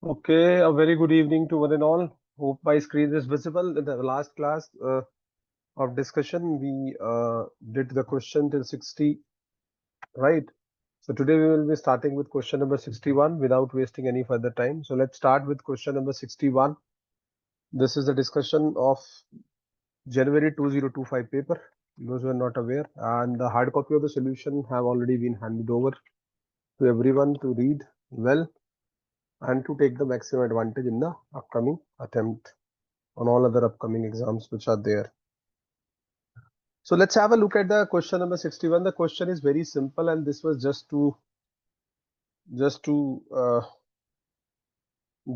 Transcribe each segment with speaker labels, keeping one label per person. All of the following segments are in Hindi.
Speaker 1: Okay, a very good evening to one and all. Hope my screen is visible. In the last class of discussion, we did the question till 60, right? So today we will be starting with question number 61 without wasting any further time. So let's start with question number 61. This is a discussion of January 2025 paper. Those who are not aware, and the hard copy of the solution have already been handed over to everyone to read well and to take the maximum advantage in the upcoming attempt on all other upcoming exams which are there. So let's have a look at the question number 61. The question is very simple, and this was just to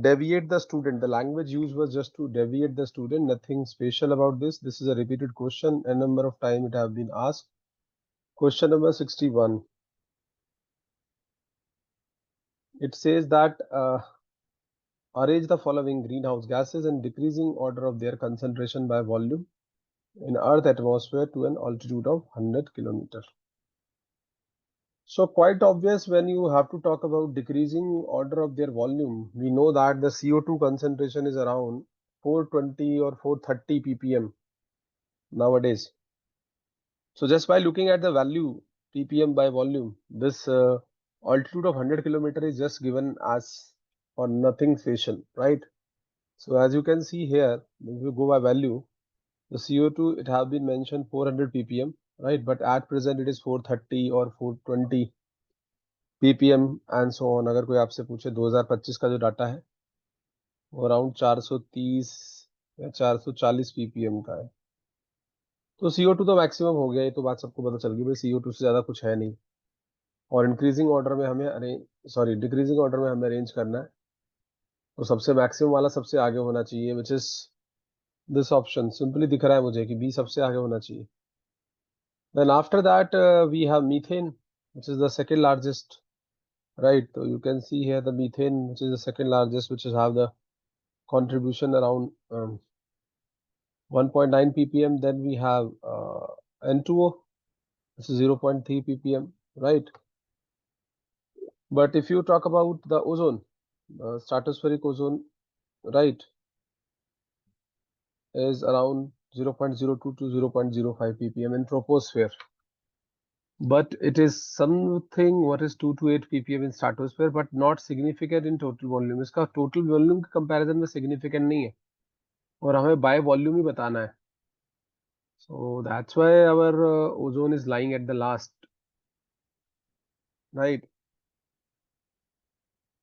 Speaker 1: deviate the student. The language used was just to deviate the student. Nothing special about this. This is a repeated question. A number of times it have been asked. Question number 61. It says that arrange the following greenhouse gases in decreasing order of their concentration by volume in Earth atmosphere to an altitude of 100 km. So quite obvious when you have to talk about decreasing order of their volume, we know that the CO2 concentration is around 420 or 430 ppm nowadays. So just by looking at the value ppm by volume, this altitude of 100 kilometer is just given as or nothing special, right? So as you can see here, if you go by value, the CO2 it have been mentioned 400 ppm, right? But at present it is 430 or 420 ppm and so on. अगर कोई आपसे पूछे 2025 का जो डाटा है वो अराउंड 430 या 440 ppm का है. तो CO2 तो मैक्सिमम हो गया, ये तो बात सबको पता चल गई भाई, CO2 से ज़्यादा कुछ है नहीं. और इंक्रीजिंग ऑर्डर में हमें डिक्रीजिंग ऑर्डर में हमें अरेंज करना है. तो सबसे मैक्सिमम वाला सबसे आगे होना चाहिए, which is this option. Simply दिख रहा है मुझे कि बी सबसे आगे होना चाहिए. Then after that we have methane which is the second largest, right? So you can see here the methane, which is the second largest, which is have the contribution around 1.9 ppm. Then we have N2O, this is 0.3 ppm, right? But if you talk about the ozone, stratospheric ozone, right, is around 0.02 to 0.05 ppm in troposphere. But it is something what is 2 to 8 ppm in stratosphere, but not significant in total volume. इसका total volume के comparison में significant नहीं है, और हमें बाय वॉल्यूम ही बताना है. So that's why our ozone is lying at the last, right?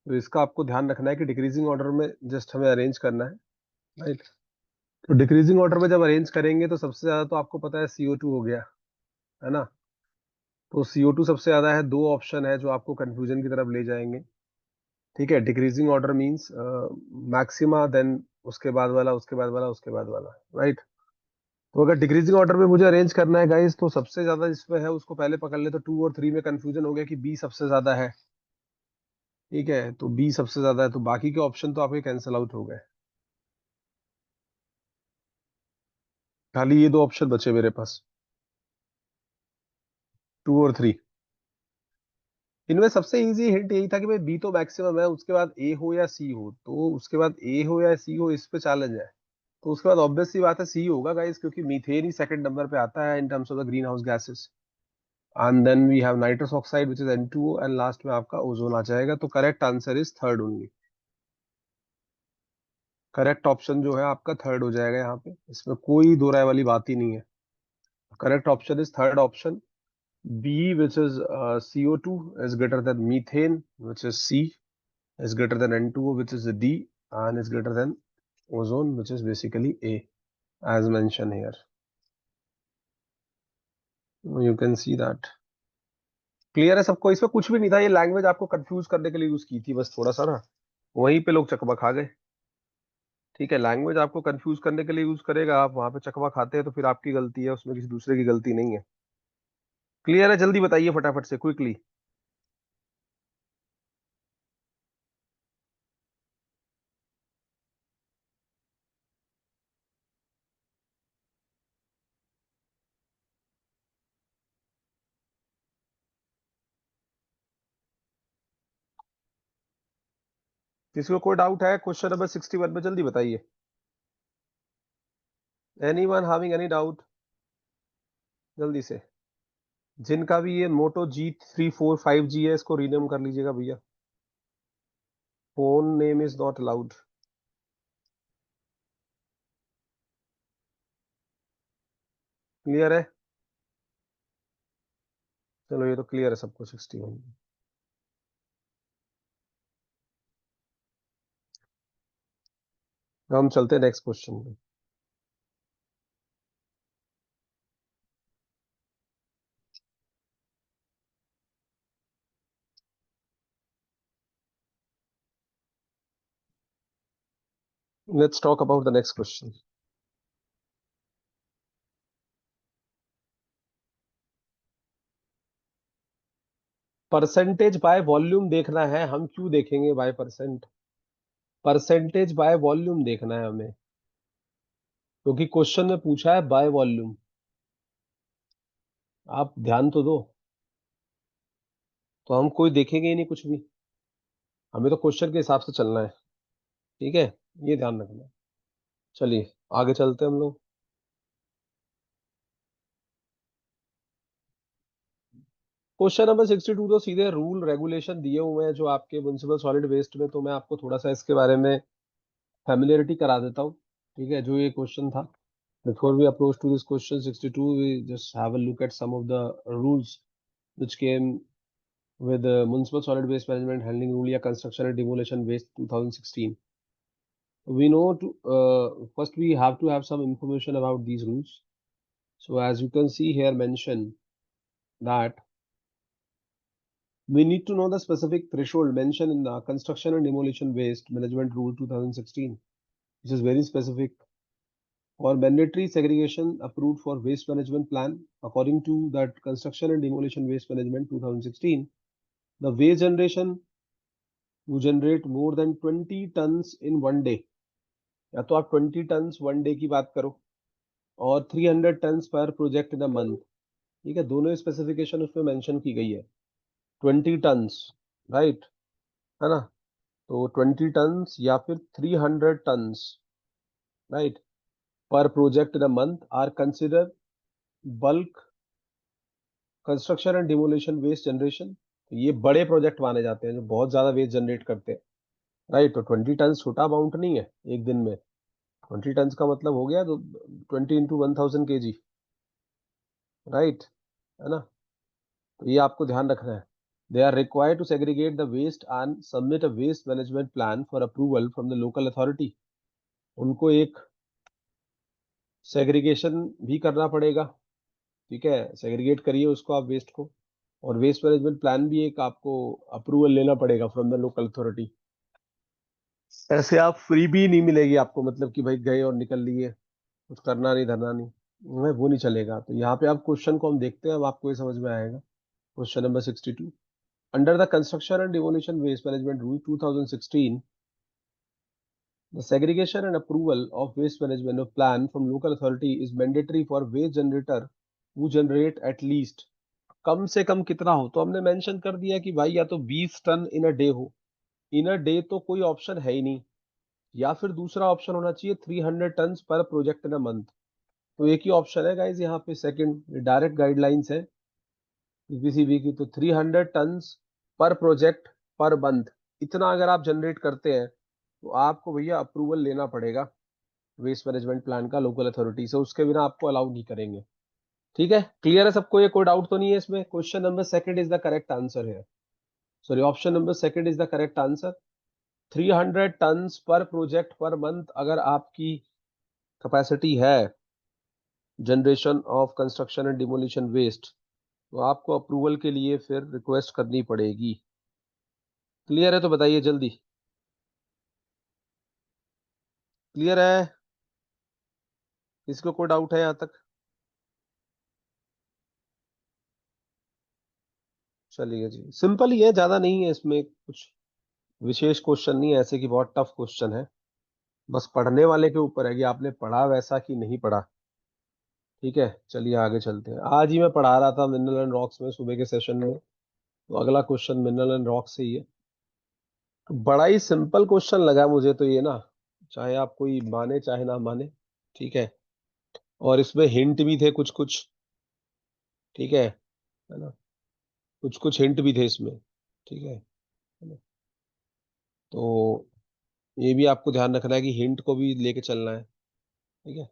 Speaker 1: तो इसका आपको ध्यान रखना है कि डिक्रीजिंग ऑर्डर में जस्ट हमें अरेंज करना है, राइट? तो डिक्रीजिंग ऑर्डर में जब अरेंज करेंगे तो सबसे ज्यादा तो आपको पता है CO2 हो गया, है ना? तो CO2 सबसे ज्यादा है. दो ऑप्शन है जो आपको कंफ्यूजन की तरफ ले जाएंगे, ठीक है? Decreasing order means maxima, then उसके बाद वाला, उसके बाद वाला, उसके बाद वाला, राइट? तो अगर डिक्रीजिंग ऑर्डर में मुझे अरेंज करना है गाइस, तो सबसे ज्यादा जिसमें है उसको पहले पकड़ ले. तो 2 और 3 में कंफ्यूजन हो गया कि बी सबसे ज्यादा है, ठीक है? तो बी सबसे ज्यादा है, तो बाकी के ऑप्शन तो आपके कैंसिल आउट हो गए. खाली ये दो ऑप्शन बचे मेरे पास, 2 और 3. इनमें सबसे इजी हिंट यही था कि भाई बी तो मैक्सिमम है, उसके बाद ए हो या सी हो. तो उसके बाद ए हो या सी हो, इस पे चैलेंज है. तो उसके बाद ऑब्वियस सी बात है सी होगा गाइस, क्योंकि मीथेन ही सेकंड नंबर पे आता है in terms of the green house gases. And then we have nitrous oxide which is N2O, and last में आपका ओजोन आ जाएगा. तो correct answer is third only. Correct option जो है आपका थर्ड हो जाएगा यहाँ पे, इसमें कोई दो राय वाली बात ही नहीं है. Correct option is third option B, which is CO2 is greater than methane, which is C, is greater than N2O, which is D, and is greater than ozone, which is basically A, as mentioned here. You can see that. Clear है सबको? इसमें कुछ भी नहीं था, ये लैंग्वेज आपको कंफ्यूज करने के लिए यूज की थी बस, थोड़ा सा ना. वहीं पे लोग चकमा खा गए, ठीक है? लैंग्वेज आपको कंफ्यूज करने के लिए यूज करेगा, आप वहां पे चकमा खाते हैं तो फिर आपकी गलती है, उसमें किसी दूसरे की गलती नहीं है. क्लियर है? जल्दी बताइए फटाफट से, क्विकली. किसी को कोई डाउट है क्वेश्चन नंबर 61 में? जल्दी बताइए। Anyone having any doubt? जल्दी से। जिनका भी ये मोटो G345G है, इसको रीनेम कर लीजिएगा भैया। Phone name is not allowed. Clear है? चलो ये तो क्लियर है सबको 61। हम चलते हैं नेक्स्ट क्वेश्चन में। Let's talk about the next question. Percentage by volume देखना है। हम क्यों देखेंगे by percent? Percentage by volume देखना है हमें, क्योंकि क्वेश्चन में पूछा है बाय वॉल्यूम। आप ध्यान तो दो। तो हम कोई देखेंगे ही नहीं कुछ भी, हमें तो क्वेश्चन के हिसाब से चलना है। ठीक है, ये ध्यान रखना। चलिए आगे चलते हैं हम लोग। क्वेश्चन नंबर 62 तो सीधे रूल रेगुलेशन दिए हुए हैं जो आपके म्युनिसिपल सॉलिड वेस्ट में, तो मैं आपको थोड़ा सा इसके बारे में फैमिलियरिटी करा देता हूँ। ठीक है, जो ये क्वेश्चन था, before we approach to this question 62, we just have a look at some of the rules which came with Municipal Solid Waste Management Handling Rule या Construction and Demolition Waste 2016. We know to first we have to have some information about these rules. So as you can see here mentioned that we need to know the specific threshold mentioned in the Construction and Demolition Waste Management Rule 2016, which is very specific. For mandatory segregation approved for waste management plan, according to that Construction and Demolition Waste Management 2016, the waste generation who generate more than 20 tons in one day, या तो आप 20 टन्स वन डे की बात करो और 300 tons per project in a month. ठीक है, दोनों स्पेसिफिकेशन उसमें मेंशन की गई है। 20 टन्स, राइट, है ना? तो 20 टन्स या फिर 300 टन्स, राइट, पर project in a month are consider bulk construction and demolition waste generation. ये बड़े प्रोजेक्ट माने जाते हैं जो बहुत ज्यादा वेस्ट जनरेट करते हैं, राइट। तो 20 टन छोटा अमाउंट नहीं है एक दिन में। 20 टन का मतलब हो गया तो 20 इंटू 1000 kg, राइट, है ना? तो ये आपको ध्यान रखना है। They are required to segregate the waste and submit a waste management plan for approval from the local authority. उनको एक सेग्रीगेशन भी करना पड़ेगा। ठीक है, सेग्रीगेट करिए उसको आप वेस्ट को, और वेस्ट मैनेजमेंट प्लान भी एक आपको अप्रूवल लेना पड़ेगा फ्रॉम द लोकल अथॉरिटी। ऐसे आप फ्री भी नहीं मिलेगी आपको, मतलब कि भाई गए और निकल लिए, कुछ करना नहीं धरना नहीं, वो नहीं चलेगा। तो यहाँ पे आप क्वेश्चन को हम देखते हैं, अब आपको ये समझ में आएगा। Question number 62, under the construction and demolition waste management rule 2016, the segregation and approval of waste management of plan from local authority is mandatory for waste generator who generate at least, कम से कम कितना हो, तो हमने मेंशन कर दिया कि भाई या तो 20 टन इन अ डे हो। इन अ डे तो कोई ऑप्शन है ही नहीं, या फिर दूसरा ऑप्शन होना चाहिए 300 टन पर प्रोजेक्ट इन अ मंथ। तो एक ही ऑप्शन है गाइज यहाँ पे, सेकंड डायरेक्ट गाइडलाइंस है पीसीबी की। तो 300 टन पर प्रोजेक्ट पर मंथ, इतना अगर आप जनरेट करते हैं तो आपको भैया अप्रूवल लेना पड़ेगा वेस्ट मैनेजमेंट प्लान का लोकल अथॉरिटी से, उसके बिना आपको अलाउ नहीं करेंगे। ठीक है, क्लियर है सबको? ये कोई डाउट तो नहीं है इसमें? Question number second is the correct answer है, sorry option number second is the correct answer. 300 tons per project per month अगर आपकी कैपेसिटी है generation of construction and demolition waste, तो आपको अप्रूवल के लिए फिर रिक्वेस्ट करनी पड़ेगी। क्लियर है? तो बताइए जल्दी। क्लियर है? किसको कोई डाउट है यहाँ तक? चलिए जी, सिंपल ही है, ज्यादा नहीं है इसमें कुछ विशेष क्वेश्चन नहीं है ऐसे कि बहुत टफ क्वेश्चन है। बस पढ़ने वाले के ऊपर है कि आपने पढ़ा वैसा कि नहीं पढ़ा। ठीक है, चलिए आगे चलते हैं। आज ही मैं पढ़ा रहा था मिनरल एंड रॉक्स में सुबह के सेशन में, तो अगला क्वेश्चन मिनरल एंड रॉक से ही है। बड़ा ही सिंपल क्वेश्चन लगा मुझे तो ये ना, चाहे आप कोई माने चाहे ना माने, ठीक है। और इसमें हिंट भी थे कुछ कुछ, ठीक है ना। कुछ कुछ हिंट भी थे इसमें, ठीक है ना? तो ये भी आपको ध्यान रखना है कि हिंट को भी लेके चलना है, ठीक है।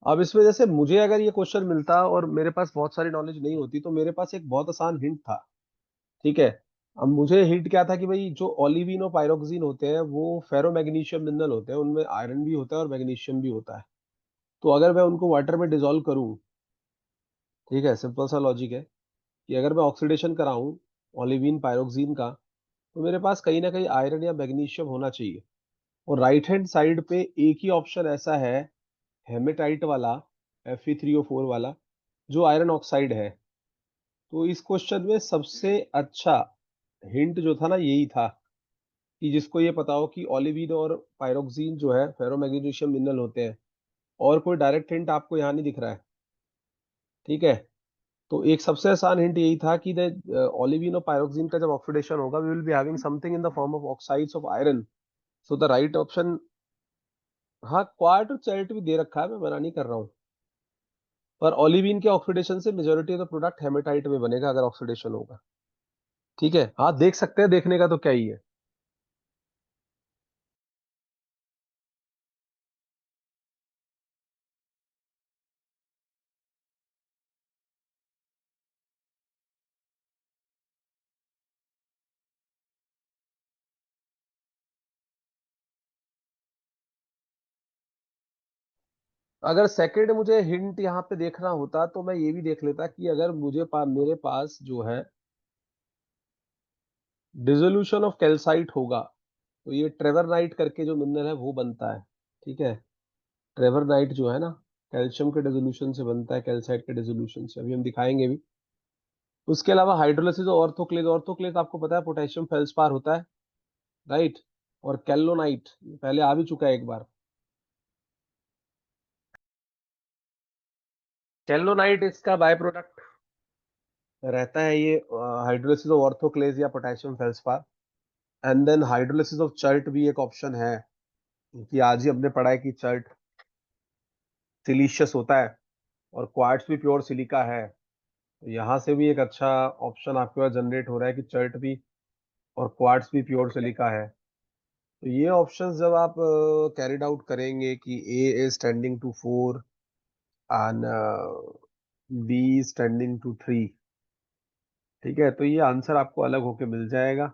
Speaker 1: अब इसमें जैसे मुझे अगर ये क्वेश्चन मिलता और मेरे पास बहुत सारी नॉलेज नहीं होती, तो मेरे पास एक बहुत आसान हिंट था, ठीक है। अब मुझे हिंट क्या था कि भाई जो ओलिविन और पायरोक्सिन होते हैं वो फेरो मैग्नीशियम मिनरल होते हैं, उनमें आयरन भी होता है और मैग्नीशियम भी होता है। तो अगर मैं उनको वाटर में डिजोल्व करूं, ठीक है, सिंपल सा लॉजिक है कि अगर मैं ऑक्सीडेशन कराऊं ओलिविन पायरोक्सिन का, तो मेरे पास कहीं ना कहीं आयरन या मैग्नीशियम होना चाहिए। और राइट हैंड साइड पे एक ही ऑप्शन ऐसा है, हेमेटाइट वाला, Fe3O4 वाला, जो आयरन ऑक्साइड है। तो इस क्वेश्चन में सबसे अच्छा हिंट जो था ना यही था, कि जिसको ये पता हो कि ओलिविन और पायरोक्सिन जो है फेरोमैग्नीशियम मिनरल होते हैं। और कोई डायरेक्ट हिंट आपको यहाँ नहीं दिख रहा है, ठीक है। तो एक सबसे आसान हिंट यही था कि द ओलिविन और पायरोक्सिन का जब ऑक्सीडेशन होगा, we will be having something in the form of oxides of iron. So the right option, हाँ क्वार्ट और चैरेट भी दे रखा है, मैं मना नहीं कर रहा हूँ। पर ओलिविन के ऑक्सीडेशन से majority of the product hematite में बनेगा अगर ऑक्सीडेशन होगा, ठीक है। हाँ देख सकते हैं, देखने का तो क्या ही है। अगर सेकंड मुझे हिंट यहाँ पे देखना होता तो मैं ये भी देख लेता कि अगर मेरे पास जो है डिसोल्यूशन ऑफ कैल्साइट होगा, तो ये ट्रेवरनाइट करके जो मिनरल है वो बनता है, ठीक है। ट्रेवरनाइट जो है ना, कैल्शियम के डिसोल्यूशन से बनता है, कैल्साइट के डिसोल्यूशन से, अभी हम दिखाएंगे भी। उसके अलावा हाइड्रोलिसिस और ऑर्थोक्लेज, ऑर्थोक्लेज आपको पता है पोटेशियम फेल्सपार होता है, राइट। और कैल्लोनाइट पहले आ भी चुका है एक बार। कैल्लोनाइट इसका बाय प्रोडक्ट रहता है, ये हाइड्रोलिसिस ऑफ ऑर्थोक्लेज या potassium feldspar. And then hydrolysis of chert भी एक ऑप्शन है, कि आज ही हमने पढ़ा है कि चर्ट सिलीशियस होता है और क्वार्ट्ज भी प्योर सिलिका है। तो यहाँ से भी एक अच्छा ऑप्शन आपके पास जनरेट हो रहा है कि चर्ट भी और क्वार्ट्ज भी प्योर सिलिका है। तो ये ऑप्शंस जब आप कैरिड आउट करेंगे कि A is tending to 4 and B is tending to 3, ठीक है, तो ये आंसर आपको अलग होके मिल जाएगा,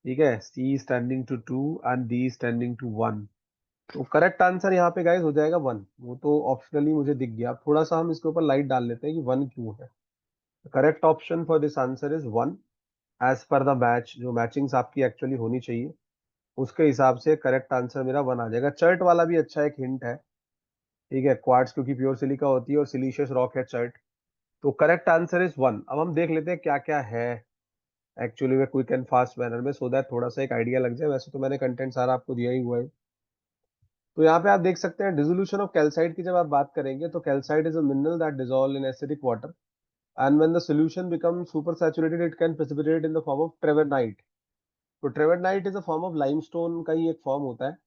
Speaker 1: ठीक है। C is tending to 2 and D is tending to 1। तो करेक्ट आंसर यहाँ पे गाइस हो जाएगा 1। वो तो ऑप्शनली मुझे दिख गया, अब थोड़ा सा हम इसके ऊपर लाइट डाल लेते हैं कि 1 क्यों है। Correct option for this answer is 1। As per the match, जो मैचिंग्स आपकी एक्चुअली होनी चाहिए उसके हिसाब से करेक्ट आंसर मेरा 1 आ जाएगा। चर्ट वाला भी अच्छा एक हिंट है, ठीक है, क्वार्ट्ज क्योंकि प्योर सिलिका होती है और सिलिशियस रॉक है चर्ट। तो करेक्ट आंसर इज 1। अब हम देख लेते हैं क्या क्या है एक्चुअली में क्विक एंड फास्ट मैनर में, सो दैट थोड़ा सा एक आइडिया लग जाए। वैसे तो मैंने कंटेंट सारा आपको दिया ही हुआ है। तो यहाँ पे आप देख सकते हैं डिसोल्यूशन ऑफ कैल्साइट की जब आप बात करेंगे, तो calcite is a mineral that dissolve in acidic water, and when the solution becomes super saturated it can precipitate in the form of travertine. तो travertine is a form of limestone का ही एक फॉर्म होता है,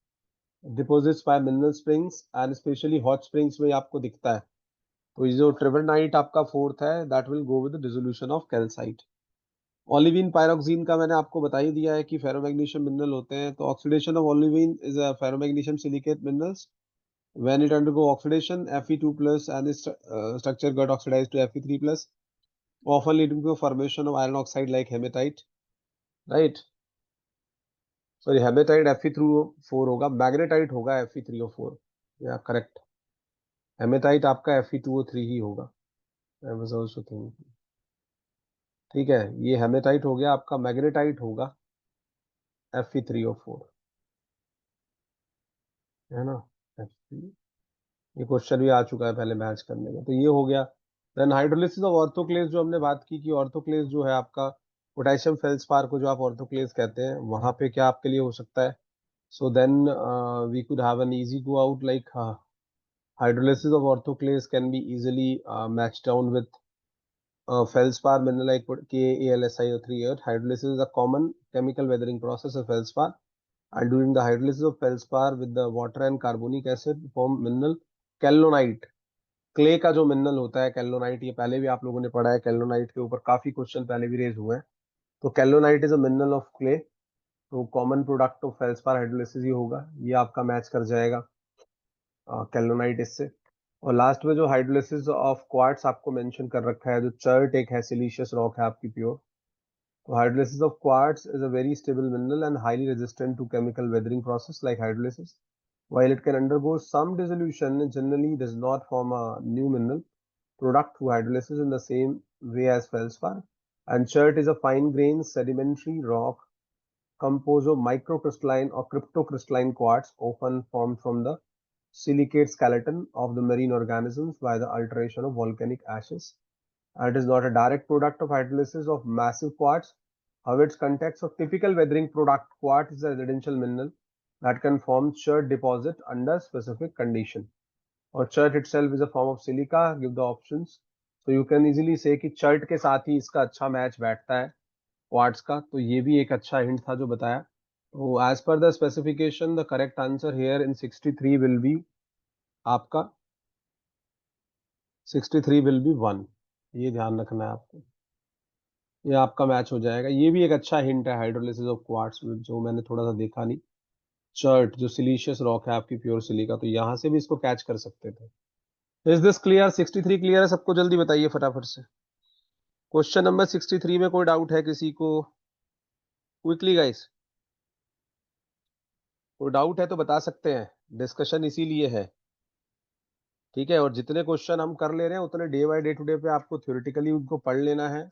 Speaker 1: deposits by mineral springs and specially hot springs में आपको दिखता है। तो ये जो ट्रेवरनाइट आपका फोर्थ है, that will go with the dissolution of calcite. Olivine pyroxene का मैंने आपको बता ही दिया है कि फेरोमैग्नीशियम मिनरल होते हैं। तो oxidation of olivine is a ferromagnesium silicate minerals. When it undergo oxidation, Fe2 plus and its structure got oxidized to Fe3 plus, often leading to the formation of iron oxide like hematite, right? Sorry, hematite Fe3O4 होगा, मैग्नेटाइट होगा Fe3O4, या करेक्ट। हेमेटाइट आपका Fe2O3 ही होगा। I was also thinking, ठीक है, ये हेमेटाइट हो गया आपका, मैग्नेटाइट होगा Fe3O4, है ना। Fe, ये क्वेश्चन भी आ चुका है पहले मैच करने में, तो ये हो गया। देन हाइड्रोलिसिस ऑफ ऑर्थोक्लेज, जो हमने बात की कि ऑर्थोक्लेज जो है आपका पोटेशियम फेल्सपार को जो आप ऑर्थोक्लेज कहते हैं, वहां पे क्या आपके लिए हो सकता है। So then we could have an easy go out like hydrolysis of orthoclase can be easily match down with feldspar mineral like KAlSiO3 hydrolysis is a common chemical weathering process of feldspar, and during the hydrolysis of feldspar with the water and carbonic acid form mineral kaolinite. Clay का जो मिनरल होता है कैल्लोनाइट, ये पहले भी आप लोगों ने पढ़ा है, कैल्लोनाइट के ऊपर काफी क्वेश्चन पहले भी रेज हुए हैं। तो kaolinite is a mineral of clay, तो common product of feldspar hydrolysis ही होगा, ये आपका मैच कर जाएगा कैल्लोनाइट इससे। और लास्ट में जो हाइड्रोलिसिस ऑफ क्वार्ट्स आपको मेंशन कर रखा है, जो चर्ट एक है, सिलीशियस रॉक है आपकी प्योर। तो hydrolysis of quartz is a very stable mineral and highly resistant to chemical weathering process like hydrolysis. While it can undergo some dissolution, it generally does not form a new mineral product through hydrolysis in the same way as feldspar. And chert is a fine-grained sedimentary rock composed of microcrystalline or cryptocrystalline quartz, often formed from the silicate skeleton of the marine organisms by the alteration of volcanic ashes. And it is not a direct product of hydrolysis of massive quartz. However, its context of typical weathering product, quartz is a residential mineral that can form chert deposit under specific condition. और chert itself is a form of silica. Give the options. So you can easily say कि chert के साथ ही इसका अच्छा मैच बैठता है क्वार्ट्ज का, तो ये भी एक अच्छा हिंट था जो बताया। तो as per the specification the correct answer here in 63 will be आपका 63 विल बी 1, ये ध्यान रखना है आपको, ये आपका मैच हो जाएगा। ये भी एक अच्छा हिंट है हाइड्रोलिसिस ऑफ क्वार्ट्ज में, जो मैंने थोड़ा सा देखा नहीं। चर्ट जो सिलीशियस रॉक है आपकी प्योर सिलिका, तो यहाँ से भी इसको कैच कर सकते थे। Is this clear? 63 क्लियर है सबको? जल्दी बताइए फटाफट से। क्वेश्चन नंबर 63 में कोई डाउट है किसी को? क्विकली गाइस, कोई डाउट है तो बता सकते हैं, डिस्कशन इसीलिए है, ठीक है। और जितने क्वेश्चन हम कर ले रहे हैं उतने day by day to day पे आपको थ्योरेटिकली उनको पढ़ लेना है।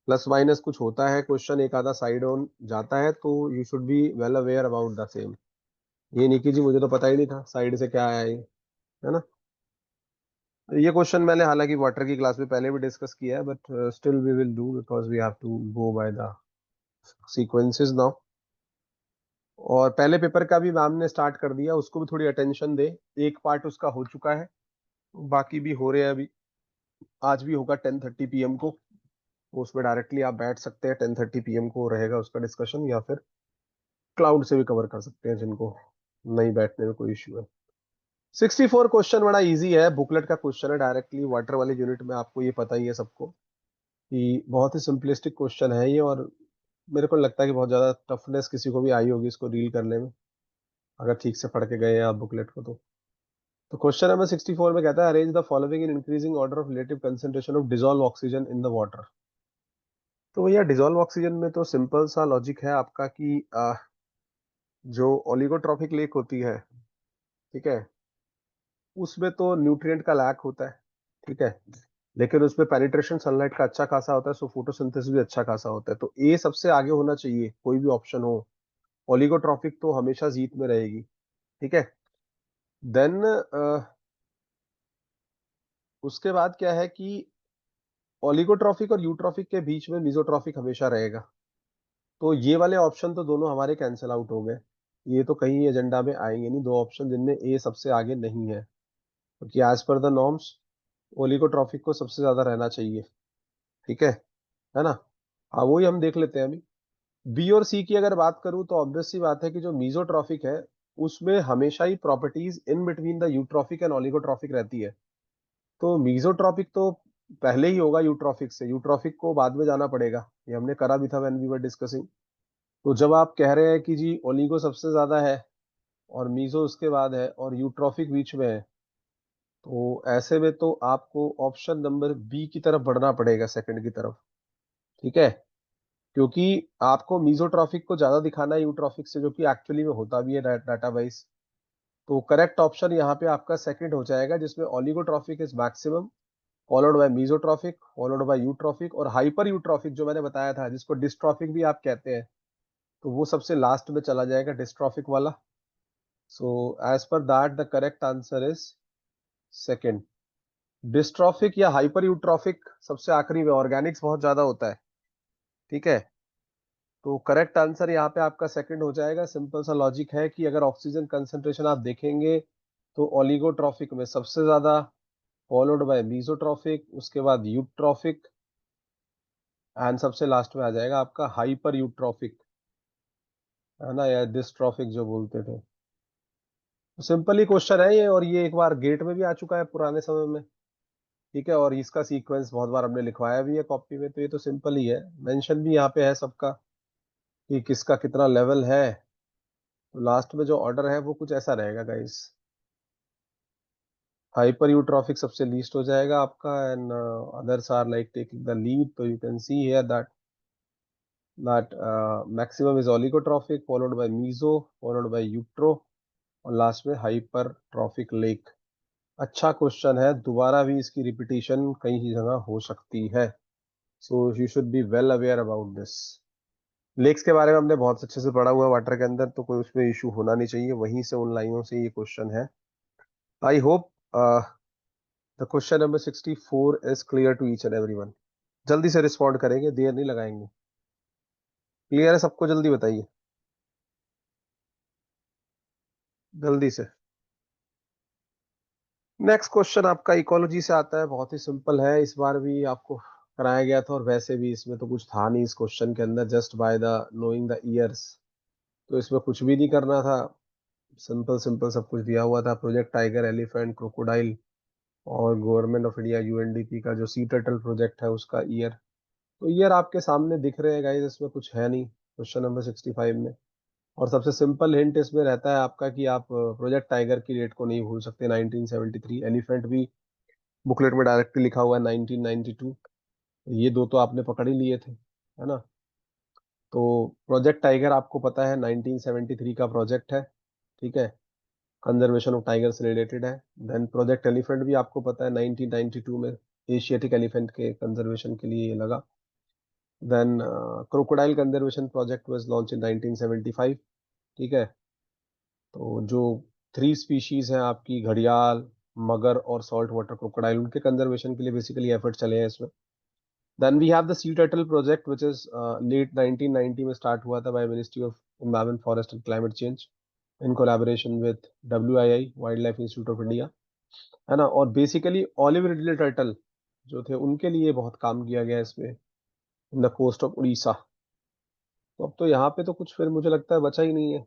Speaker 1: प्लस माइनस कुछ होता है, क्वेश्चन एक आधा साइड ऑन जाता है, तो you should be well aware about the same. ये नहीं कि जी मुझे तो पता ही नहीं था साइड से क्या आया ये, है ना। ये क्वेश्चन मैंने हालांकि वाटर की क्लास में पहले भी डिस्कस किया है, but still we will do because we have to go by the sequences now. और पहले पेपर का भी मैम ने स्टार्ट कर दिया, उसको भी थोड़ी अटेंशन दे। एक पार्ट उसका हो चुका है, बाकी भी हो रहे हैं अभी। आज भी होगा 10:30 PM को, उसमें डायरेक्टली आप बैठ सकते हैं। 10:30 PM को रहेगा उसका डिस्कशन, या फिर क्लाउड से भी कवर कर सकते हैं जिनको नहीं बैठने में कोई इश्यू है। 64 क्वेश्चन बड़ा इजी है, बुकलेट का क्वेश्चन है डायरेक्टली वाटर वाली यूनिट में, आपको ये पता ही है सबको कि बहुत ही सिंपलिस्टिक क्वेश्चन है ये। और मेरे को लगता है कि बहुत ज्यादा टफनेस किसी को भी आई होगी इसको डील करने में, अगर ठीक से पढ़ के गए हैं आप बुकलेट को तो क्वेश्चन नंबर 64 में कहता है arrange the following in increasing order of relative concentration of dissolve oxygen in the water. तो भैया डिसॉल्व ऑक्सीजन में तो सिंपल सा लॉजिक है आपका कि जो ओलिगोट्रॉफिक लेक होती है, ठीक है, उसमें तो न्यूट्रिएंट का लैक होता है, ठीक है, लेकिन उसमें पेनिट्रेशन सनलाइट का अच्छा खासा होता है, सो फोटोसिंथेसिस भी अच्छा खासा होता है। तो ए सबसे आगे होना चाहिए, कोई भी ऑप्शन हो। ओलिगोट्रॉफिक तो हमेशा जीत में रहेगी, ठीक है। देन उसके बाद क्या है कि ओलिगोट्रॉफिक और यूट्रॉफिक के बीच में मिजोट्रॉफिक हमेशा रहेगा। तो ये वाले ऑप्शन तो दोनों हमारे कैंसिल आउट हो गए, ये तो कहीं एजेंडा में आएंगे नहीं, दो ऑप्शन जिनमें ए सबसे आगे नहीं है, क्योंकि as per the norms oligotrophic को सबसे ज्यादा रहना चाहिए, ठीक है ना। हाँ वही हम देख लेते हैं अभी। बी और सी की अगर बात करूं तो ऑब्वियस सी बात है कि जो मीजोट्रॉफिक है उसमें हमेशा ही properties in between the eutrophic and oligotrophic रहती है। तो मीजोट्रॉफिक तो पहले ही होगा यूट्रॉफिक से, यूट्रॉफिक को बाद में जाना पड़ेगा, ये हमने करा भी था व्हेन वी वर डिस्कसिंग। तो जब आप कह रहे हैं कि जी ओलिगो सबसे ज्यादा है और मीजो उसके बाद है और यूट्रॉफिक बीच में है, तो ऐसे में तो आपको ऑप्शन नंबर बी की तरफ बढ़ना पड़ेगा, सेकंड की तरफ, ठीक है। क्योंकि आपको मीजोट्रॉफिक को ज्यादा दिखाना है यूट्रॉफिक से, जो कि एक्चुअली में होता भी है डाटा वाइज। तो करेक्ट ऑप्शन यहाँ पे आपका सेकंड हो जाएगा, जिसमें oligotrophic is maximum, followed by mesotrophic, followed by eutrophic, और हाइपर यूट्रॉफिक जो मैंने बताया था जिसको डिस्ट्रॉफिक भी आप कहते हैं, तो वो सबसे लास्ट में चला जाएगा, डिस्ट्रॉफिक वाला। So as per that the correct answer is second. Dystrophic या हाइपर यूट्रॉफिक सबसे आखिरी में, ऑर्गेनिक्स बहुत ज्यादा होता है, ठीक है। तो करेक्ट आंसर यहाँ पे आपका सेकंड हो जाएगा। सिंपल सा लॉजिक है कि अगर ऑक्सीजन कंसंट्रेशन आप देखेंगे तो ओलिगोट्रॉफिक में सबसे ज्यादा, फॉलोड बाय मीजोट्रॉफिक, उसके बाद यूट्रॉफिक, एंड सबसे लास्ट में आ जाएगा आपका हाइपर यूट्रॉफिक, है ना, या डिस्ट्रॉफिक जो बोलते थे। तो सिंपल ही क्वेश्चन है ये, और ये एक बार गेट में भी आ चुका है पुराने समय में। ठीक है, और इसका सीक्वेंस बहुत बार हमने लिखवाया भी है कॉपी में, तो ये तो सिंपल ही है, मेंशन भी यहाँ पे है सबका कि किसका कितना लेवल है। तो लास्ट में जो ऑर्डर है वो कुछ ऐसा रहेगा गाइस, हाइपर यूट्रॉफिक सबसे लीस्ट हो जाएगा आपका, and others are like taking the lead. तो you can see here that maximum is oligotrophic followed by meso followed by eutro और लास्ट में हाइपरट्रॉफिक लेक। अच्छा क्वेश्चन है, दोबारा भी इसकी रिपीटिशन कई जगह हो सकती है, so you should be well aware about this. Lakes के बारे में हमने बहुत अच्छे से पढ़ा हुआ है वाटर के अंदर, तो कोई उसमें इशू होना नहीं चाहिए, वहीं से उन लाइनों से ये क्वेश्चन है। I hope the question number 64 is clear to each and everyone. जल्दी से रिस्पॉन्ड करेंगे, देर नहीं लगाएंगे। क्लियर है सबको? जल्दी बताइए, जल्दी से। नेक्स्ट क्वेश्चन आपका इकोलॉजी से आता है, बहुत ही सिंपल है, इस बार भी आपको कराया गया था, और वैसे भी इसमें तो कुछ था नहीं इस क्वेश्चन के अंदर, just by the knowing the years. तो इसमें कुछ भी नहीं करना था, सिंपल सिंपल सब कुछ दिया हुआ था, प्रोजेक्ट टाइगर, एलिफेंट, क्रोकोडाइल, और गवर्नमेंट ऑफ इंडिया यूएनडीपी का जो सी टर्टल प्रोजेक्ट है उसका ईयर। तो ईयर आपके सामने दिख रहे हैं गाइस, इसमें कुछ है नहीं क्वेश्चन नंबर 65 में। और सबसे सिंपल हिंट इसमें रहता है आपका कि आप प्रोजेक्ट टाइगर की डेट को नहीं भूल सकते, 1973। एलिफेंट भी बुकलेट में डायरेक्टली लिखा हुआ है 1992। ये दो तो आपने पकड़ ही लिए थे, है ना। तो प्रोजेक्ट टाइगर आपको पता है 1973 का प्रोजेक्ट है, ठीक है, कंजर्वेशन ऑफ टाइगर से रिलेटेड है। देन प्रोजेक्ट एलिफेंट भी आपको पता है 1992 में एशियाटिक एलिफेंट के कंजर्वेशन के लिए ये लगा। Then crocodile conservation project was launch in 1975, ठीक है। तो जो थ्री स्पीशीज हैं आपकी, घड़ियाल, मगर और सॉल्ट वाटर क्रोकोडाइल, उनके कंजर्वेशन के लिए बेसिकली एफर्ट चले हैं इसमें। Then we have the sea turtle project which is late 1990 में स्टार्ट हुआ था by ministry of environment, forest and climate change in collaboration with WII, wild life institute of India, है ना। और बेसिकली ऑलिव रिडले टर्टल जो थे उनके लिए बहुत काम किया गया है इसमें, in the coast of Orissa. तो अब तो यहाँ पे तो कुछ फिर मुझे लगता है बचा ही नहीं है,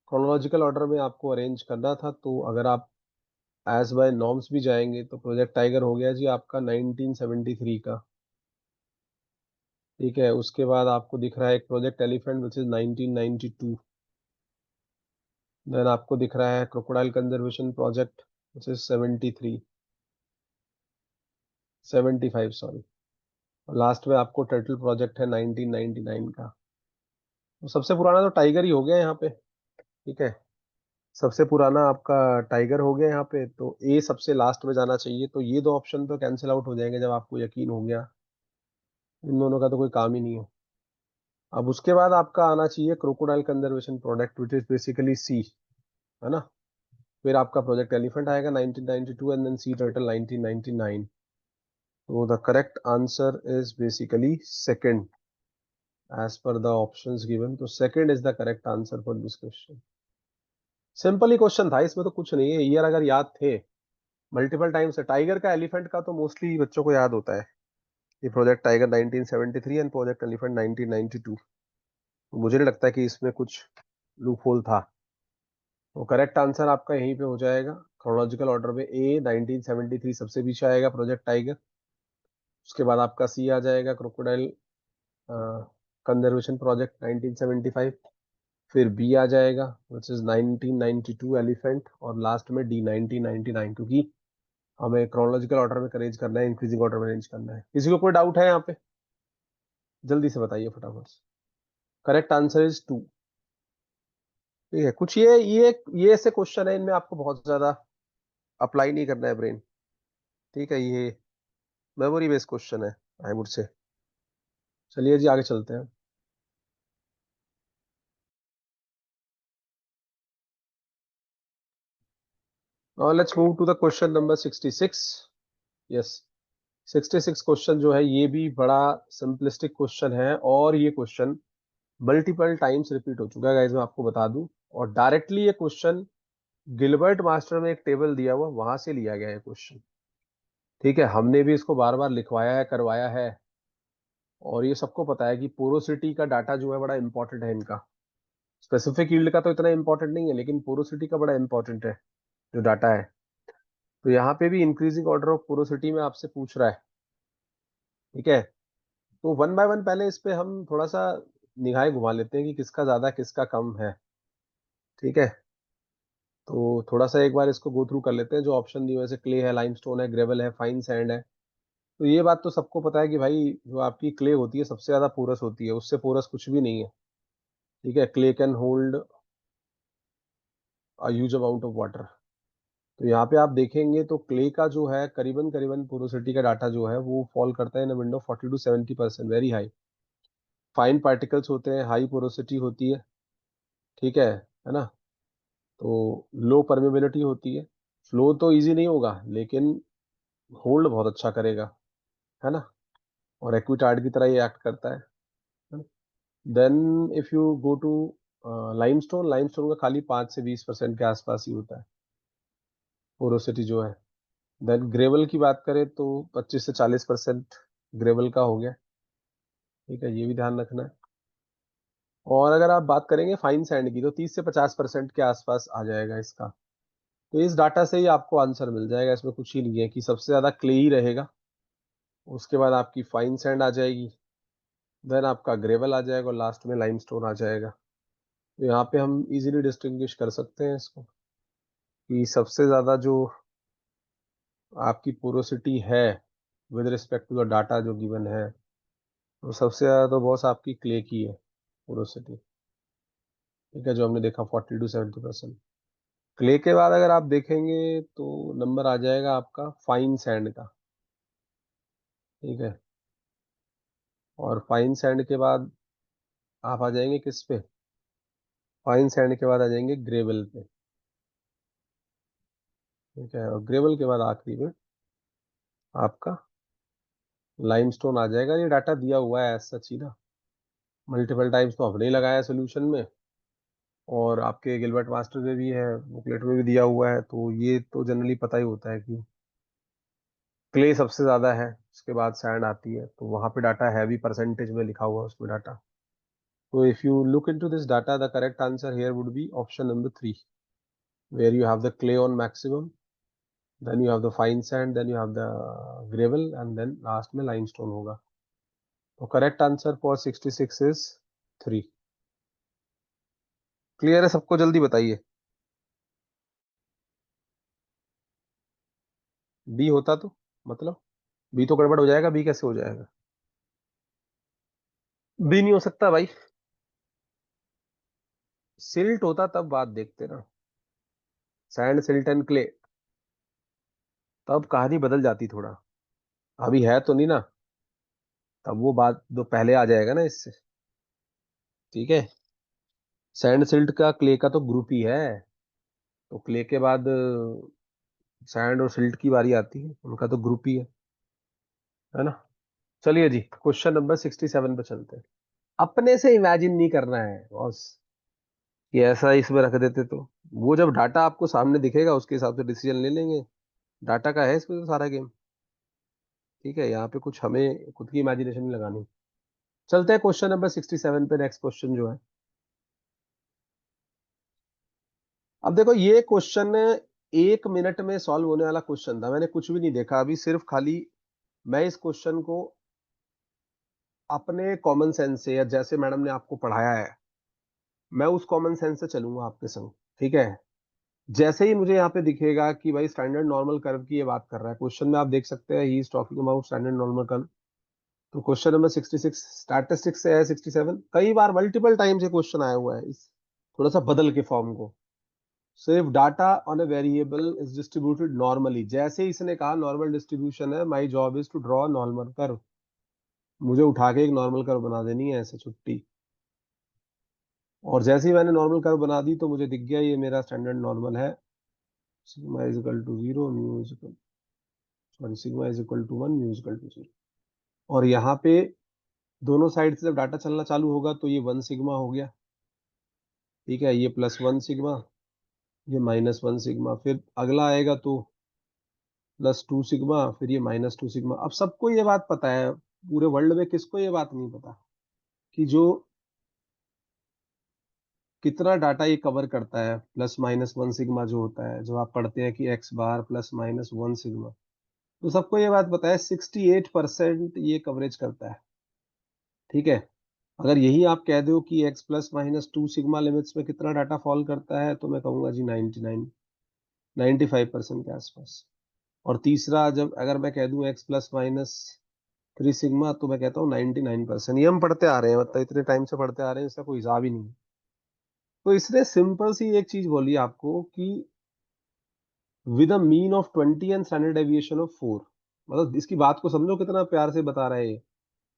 Speaker 1: क्रोनोलॉजिकल ऑर्डर में आपको अरेंज करना था। तो अगर आप एज बाय नॉर्म्स भी जाएंगे तो प्रोजेक्ट टाइगर हो गया जी आपका 1973 का, ठीक है। उसके बाद आपको दिख रहा है एक प्रोजेक्ट एलिफेंट विच इज 1992। देन आपको दिख रहा है crocodile conservation project which is 73, 75 sorry. Last में आपको टर्टल प्रोजेक्ट है 1999 का। तो सबसे पुराना तो टाइगर ही हो गया यहाँ पे, ठीक है, सबसे पुराना आपका टाइगर हो गया यहाँ पे। तो ए सबसे लास्ट में जाना चाहिए, तो ये दो ऑप्शन तो कैंसिल आउट हो जाएंगे जब आपको यकीन हो गया, इन दोनों का तो कोई काम ही नहीं है। अब उसके बाद आपका आना चाहिए crocodile conservation project which is basically C, है ना। फिर आपका प्रोजेक्ट एलिफेंट आएगा 1992 एंड देन सी टर्टल 1999। तो the correct answer is basically second as per the options given. तो second is the correct answer for this question. Simple ही क्वेश्चन था, इसमें तो कुछ नहीं है, ईयर अगर याद थे मल्टीपल टाइम्स है। टाइगर का, एलिफेंट का तो मोस्टली बच्चों को याद होता है, ये project tiger 1973 and project elephant 1992। तो मुझे नहीं लगता कि इसमें कुछ लूप होल था। तो करेक्ट आंसर आपका यहीं पे हो जाएगा क्रोनोलॉजिकल ऑर्डर में, ए 1973 सबसे पीछे आएगा प्रोजेक्ट टाइगर। उसके बाद आपका सी आ जाएगा क्रोकोडाइल कंजर्वेशन प्रोजेक्ट 1975। फिर बी आ जाएगा विच इज 1992 एलिफेंट, और लास्ट में डी 1999, क्योंकि हमें क्रोनोलॉजिकल ऑर्डर में अरेंज करना है, इंक्रीजिंग ऑर्डर में अरेंज करना है। किसी को कोई डाउट है यहाँ पे? जल्दी से बताइए फटाफट। करेक्ट आंसर इज टू, ठीक है। कुछ ये ऐसे क्वेश्चन है, इनमें आपको बहुत ज्यादा अप्लाई नहीं करना है ब्रेन, ठीक है, ये मेमोरी बेस्ड क्वेश्चन है आई वुड से। चलिए जी आगे चलते हैं। Now let's move to the question number 66। Yes, 66 क्वेश्चन जो है ये भी बड़ा सिंपलिस्टिक क्वेश्चन है, और ये क्वेश्चन मल्टीपल टाइम्स रिपीट हो चुका है गाइस, मैं आपको बता दूं। और डायरेक्टली ये क्वेश्चन गिलबर्ट मास्टर में एक टेबल दिया हुआ, वहां से लिया गया है क्वेश्चन, ठीक है। हमने भी इसको बार बार लिखवाया है, करवाया है, और ये सबको पता है कि पोरोसिटी का डाटा जो है बड़ा इंपॉर्टेंट है इनका। स्पेसिफिक यील्ड का तो इतना इंपॉर्टेंट नहीं है, लेकिन पोरोसिटी का बड़ा इंपॉर्टेंट है जो डाटा है। तो यहाँ पे भी इंक्रीजिंग ऑर्डर ऑफ पोरोसिटी में आपसे पूछ रहा है। ठीक है, तो वन बाय वन पहले इस पे हम थोड़ा सा निगाहें घुमा लेते हैं कि किसका ज्यादा किसका कम है। ठीक है, तो थोड़ा सा एक बार इसको गो थ्रू कर लेते हैं। जो ऑप्शन दिए हुए, जैसे क्ले है, लाइमस्टोन है, ग्रेवल है, फाइन सैंड है। तो ये बात तो सबको पता है कि भाई जो आपकी क्ले होती है सबसे ज्यादा पोरस होती है, उससे पोरस कुछ भी नहीं है। ठीक है, clay can hold a huge amount of water. तो यहाँ पे आप देखेंगे तो क्ले का जो है करीबन करीबन पोरोसिटी का डाटा जो है वो फॉल करता है इन window 40 to 70%, very high. Fine particles होते हैं, हाई पोरोसिटी होती है। ठीक है ना। तो लो परमेबिलिटी होती है। फ्लो तो इजी नहीं होगा, लेकिन होल्ड बहुत अच्छा करेगा, है ना। और एक्विटार्ड की तरह ये एक्ट करता है। Then if you go to limestone, limestone का खाली 5 से 20% के आसपास ही होता है पोरोसिटी जो है। देन ग्रेवल की बात करें तो 25 से 40% ग्रेवल का हो गया। ठीक है, ये भी ध्यान रखना है। और अगर आप बात करेंगे फाइन सैंड की तो 30 से 50% के आसपास आ जाएगा इसका। तो इस डाटा से ही आपको आंसर मिल जाएगा, इसमें कुछ ही नहीं है कि सबसे ज्यादा क्ले ही रहेगा, उसके बाद आपकी फाइन सैंड आ जाएगी, देन आपका ग्रेवल आ जाएगा, और लास्ट में लाइमस्टोन आ जाएगा। तो यहाँ पे हम इजीली डिस्टिंग्विश कर सकते हैं इसको कि सबसे ज्यादा जो आपकी पोरोसिटी है with respect to the data जो गिवन है, तो सबसे ज्यादा तो बॉस आपकी क्ले की है पोरोसिटी। ठीक है, जो हमने देखा 40 to 70%। क्ले के बाद अगर आप देखेंगे तो नंबर आ जाएगा आपका फाइन सैंड का। ठीक है, और फाइन सैंड के बाद आप आ जाएंगे किस पे? फाइन सैंड के बाद आ जाएंगे ग्रेवल पे। ठीक है, और ग्रेवल के बाद आखिरी में आपका लाइमस्टोन आ जाएगा। ये डाटा दिया हुआ है एज सच ही ना, मल्टीपल टाइम्स तो हमने ही लगाया सोल्यूशन में, और आपके गिलबर्ट मास्टर में भी है, बुकलेट में भी दिया हुआ है। तो ये तो जनरली पता ही होता है कि क्ले सबसे ज्यादा है, उसके बाद सैंड आती है। तो वहां पे डाटा हैवी परसेंटेज में लिखा हुआ है उसमें डाटा। तो if you look into this data, the correct answer here would be option number 3, where you have the clay on maximum, then you have the fine sand, then you have the gravel, and then last में लाइमस्टोन होगा। तो correct answer for 66 is 3। Clear है सबको? जल्दी बताइए। बी होता तो मतलब, बी तो गड़बड़ हो जाएगा, बी कैसे हो जाएगा? बी नहीं हो सकता भाई। सिल्ट होता तब बात देखते ना, सैंड सिल्ट एंड क्ले, तब कहानी बदल जाती थोड़ा। अभी है तो नहीं ना, तब वो बात दो पहले आ जाएगा ना इससे। ठीक है, सैंड सिल्ट का क्ले का तो ग्रुप ही है, तो क्ले के बाद सैंड और सिल्ट की बारी आती है, उनका तो ग्रुप ही है ना। चलिए जी, क्वेश्चन नंबर 67 पे चलते हैं। अपने से इमेजिन नहीं करना है बॉस कि ऐसा इसमें रख देते तो, वो जब डाटा आपको सामने दिखेगा उसके हिसाब से डिसीजन ले लेंगे। डाटा का है इसमें तो सारा गेम। ठीक है, यहाँ पे कुछ हमें खुद की इमेजिनेशन नहीं लगानी। चलते हैं क्वेश्चन नंबर 67 पे। नेक्स्ट क्वेश्चन जो है, अब देखो ये क्वेश्चन 1 मिनट में सॉल्व होने वाला क्वेश्चन था। मैंने कुछ भी नहीं देखा अभी, सिर्फ खाली मैं इस क्वेश्चन को अपने कॉमन सेंस से, या जैसे मैडम ने आपको पढ़ाया है, मैं उस कॉमन सेंस से चलूंगा आपके संग। ठीक है, जैसे ही मुझे यहाँ पे दिखेगा कि भाई स्टैंडर्ड नॉर्मल कर्व की ये बात कर रहा है, क्वेश्चन में आप देख सकते हैं he is talking about standard normal curve. तो क्वेश्चन नंबर 66 स्टैटिस्टिक्स से है, 67 कई बार मल्टीपल टाइम से क्वेश्चन आया हुआ है इस थोड़ा सा बदल के फॉर्म को। सिर्फ data on a variable is distributed normally, जैसे ही इसने कहा नॉर्मल डिस्ट्रीब्यूशन है, my job is to draw normal curve, मुझे उठा के एक नॉर्मल कर्व बना देनी है ऐसे छुट्टी। और जैसे ही मैंने नॉर्मल कर्व बना दी तो मुझे दिख गया ये मेरा स्टैंडर्ड नॉर्मल है। Sigma is equal to 0, mu is equal, sorry, sigma is equal to 1, mu is equal to 0। और यहाँ पे दोनों साइड से जब डाटा चलना चालू होगा तो ये 1 सिग्मा हो गया। ठीक है, ये +1 सिग्मा, ये -1 सिग्मा, फिर अगला आएगा तो +2 सिग्मा, फिर ये -2 सिग्मा। अब सबको ये बात पता है, पूरे वर्ल्ड में किसको ये बात नहीं पता कि जो कितना डाटा ये कवर करता है, प्लस माइनस वन सिग्मा जो होता है, जो आप पढ़ते हैं कि एक्स बार प्लस माइनस वन सिग्मा, तो सबको ये बात पता है 68% ये कवरेज करता है। ठीक है, अगर यही आप कह दो कि x plus minus two sigma limits में कितना डाटा फॉल करता है, तो मैं कहूंगा जी 99, 95% के आसपास। और तीसरा, जब अगर मैं कह दूं x plus minus three sigma, तो मैं कहता हूँ 99%। ये हम पढ़ते आ रहे हैं, मतलब इतने टाइम से पढ़ते आ रहे हैं, इसका कोई हिसाब ही नहीं। तो इसने सिंपल सी एक चीज बोली आपको कि with a mean of 20 and standard deviation of 4। मतलब इसकी बात को समझो कितना प्यार से बता रहे हैं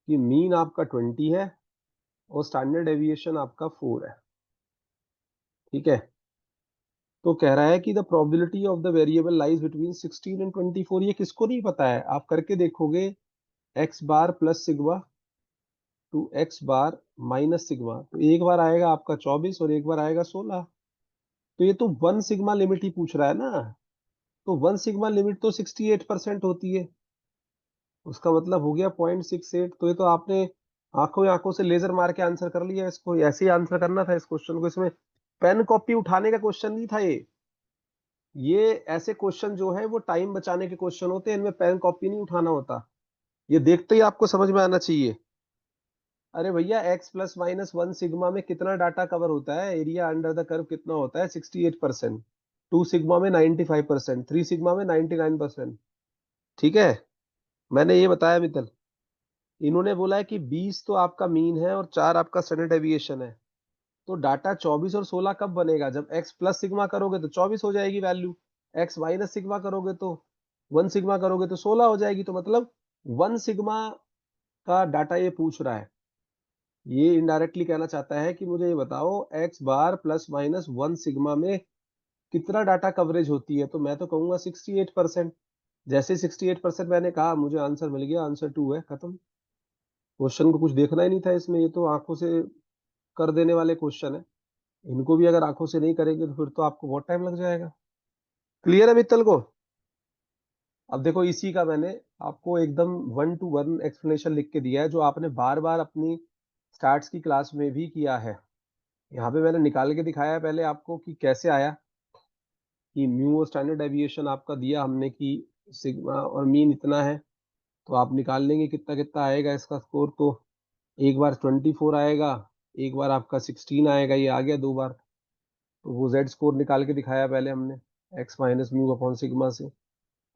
Speaker 1: कि मीन आपका 20 है और स्टैंडर्ड डेविएशन आपका 4 है। ठीक है, तो कह रहा है कि the probability of the variable lies between 16 and 24। ये किसको नहीं पता है, आप करके देखोगे। एक्स बार प्लस सिग्मा टू एक्स बार माइनस सिग्मा, तो एक बार आएगा आपका 24 और एक बार आएगा 16। तो ये तो वन सिग्मा लिमिट ही पूछ रहा है ना, तो वन सिग्मा लिमिट तो 68% होती है, उसका मतलब हो गया 0.68। तो ये तो आपने आंखों ही आंखों से लेजर मार के आंसर कर लिया। इसको ऐसे ही आंसर करना था इस क्वेश्चन को, इसमें पेन कॉपी उठाने का क्वेश्चन नहीं था ये ऐसे क्वेश्चन जो है वो टाइम बचाने के क्वेश्चन होते हैं, इनमें पेन कॉपी नहीं उठाना होता। ये देखते ही आपको समझ में आना चाहिए। अरे भैया, x plus minus one sigma में कितना डाटा कवर होता है, एरिया अंडर द कर्व कितना होता है, 68%। टू सिग्मा में 95%, थ्री सिग्मा में 99%। ठीक है, मैंने ये बताया मित्तल। इन्होंने बोला है कि 20 तो आपका मीन है और 4 आपका स्टैंडर्ड डेविएशन है। तो डाटा 24 और 16 कब बनेगा, जब एक्स प्लस सिग्मा करोगे तो 24 हो जाएगी वैल्यू, एक्स माइनस सिग्मा करोगे तो वन सिग्मा करोगे तो 16 हो जाएगी। तो मतलब वन सिग्मा का डाटा ये पूछ रहा है। ये इनडायरेक्टली कहना चाहता है कि मुझे ये बताओ एक्स बार प्लस माइनस वन सिग्मा में कितना डाटा कवरेज होती है, तो मैं तो कहूंगा 68%। जैसे 68% मैंने कहा, मुझे आंसर मिल गया, आंसर 2 है, खत्म। क्वेश्चन को कुछ देखना ही नहीं था इसमें, ये तो आंखों से कर देने वाले क्वेश्चन है। इनको भी अगर आंखों से नहीं करेंगे तो फिर तो आपको बहुत टाइम लग जाएगा। क्लियर है मित्तल को? अब देखो, इसी का मैंने आपको एकदम 1 to 1 एक्सप्लेनेशन लिख के दिया है, जो आपने बार बार अपनी स्टार्ट्स की क्लास में भी किया है। यहाँ पे मैंने निकाल के दिखाया है पहले आपको कि कैसे आया, कि म्यू और स्टैंडर्ड डेविएशन आपका दिया हमने कि सिग्मा और मीन इतना है, तो आप निकाल लेंगे कितना कितना आएगा इसका स्कोर। तो एक बार 24 आएगा, एक बार आपका 16 आएगा, ये आ गया 2 बार। तो वो जेड स्कोर निकाल के दिखाया पहले हमने, x minus mu upon sigma से।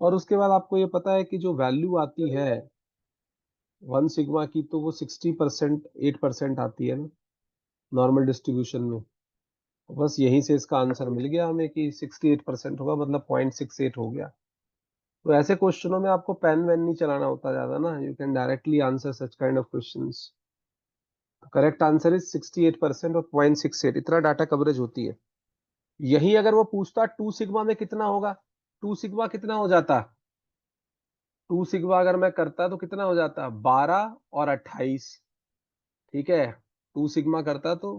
Speaker 1: और उसके बाद आपको ये पता है कि जो वैल्यू आती है वन सिग्मा की, तो वो 60%, 8% आती है ना नॉर्मल डिस्ट्रीब्यूशन में। तो बस यहीं से इसका आंसर मिल गया हमें कि 68% होगा, मतलब 0.68 हो गया। तो ऐसे क्वेश्चनों में आपको पेन वेन नहीं चलाना होता ज्यादा ना, you can directly answer such kind of questions. Correct answer is 68% और 0.68 इतना डाटा कवरेज होती है। यही अगर वो पूछता टू सिग्मा में कितना होगा, टू सिग्मा कितना हो जाता, टू सिग्मा अगर मैं करता तो कितना हो जाता, 12 और 28। ठीक है, टू सिग्मा करता तो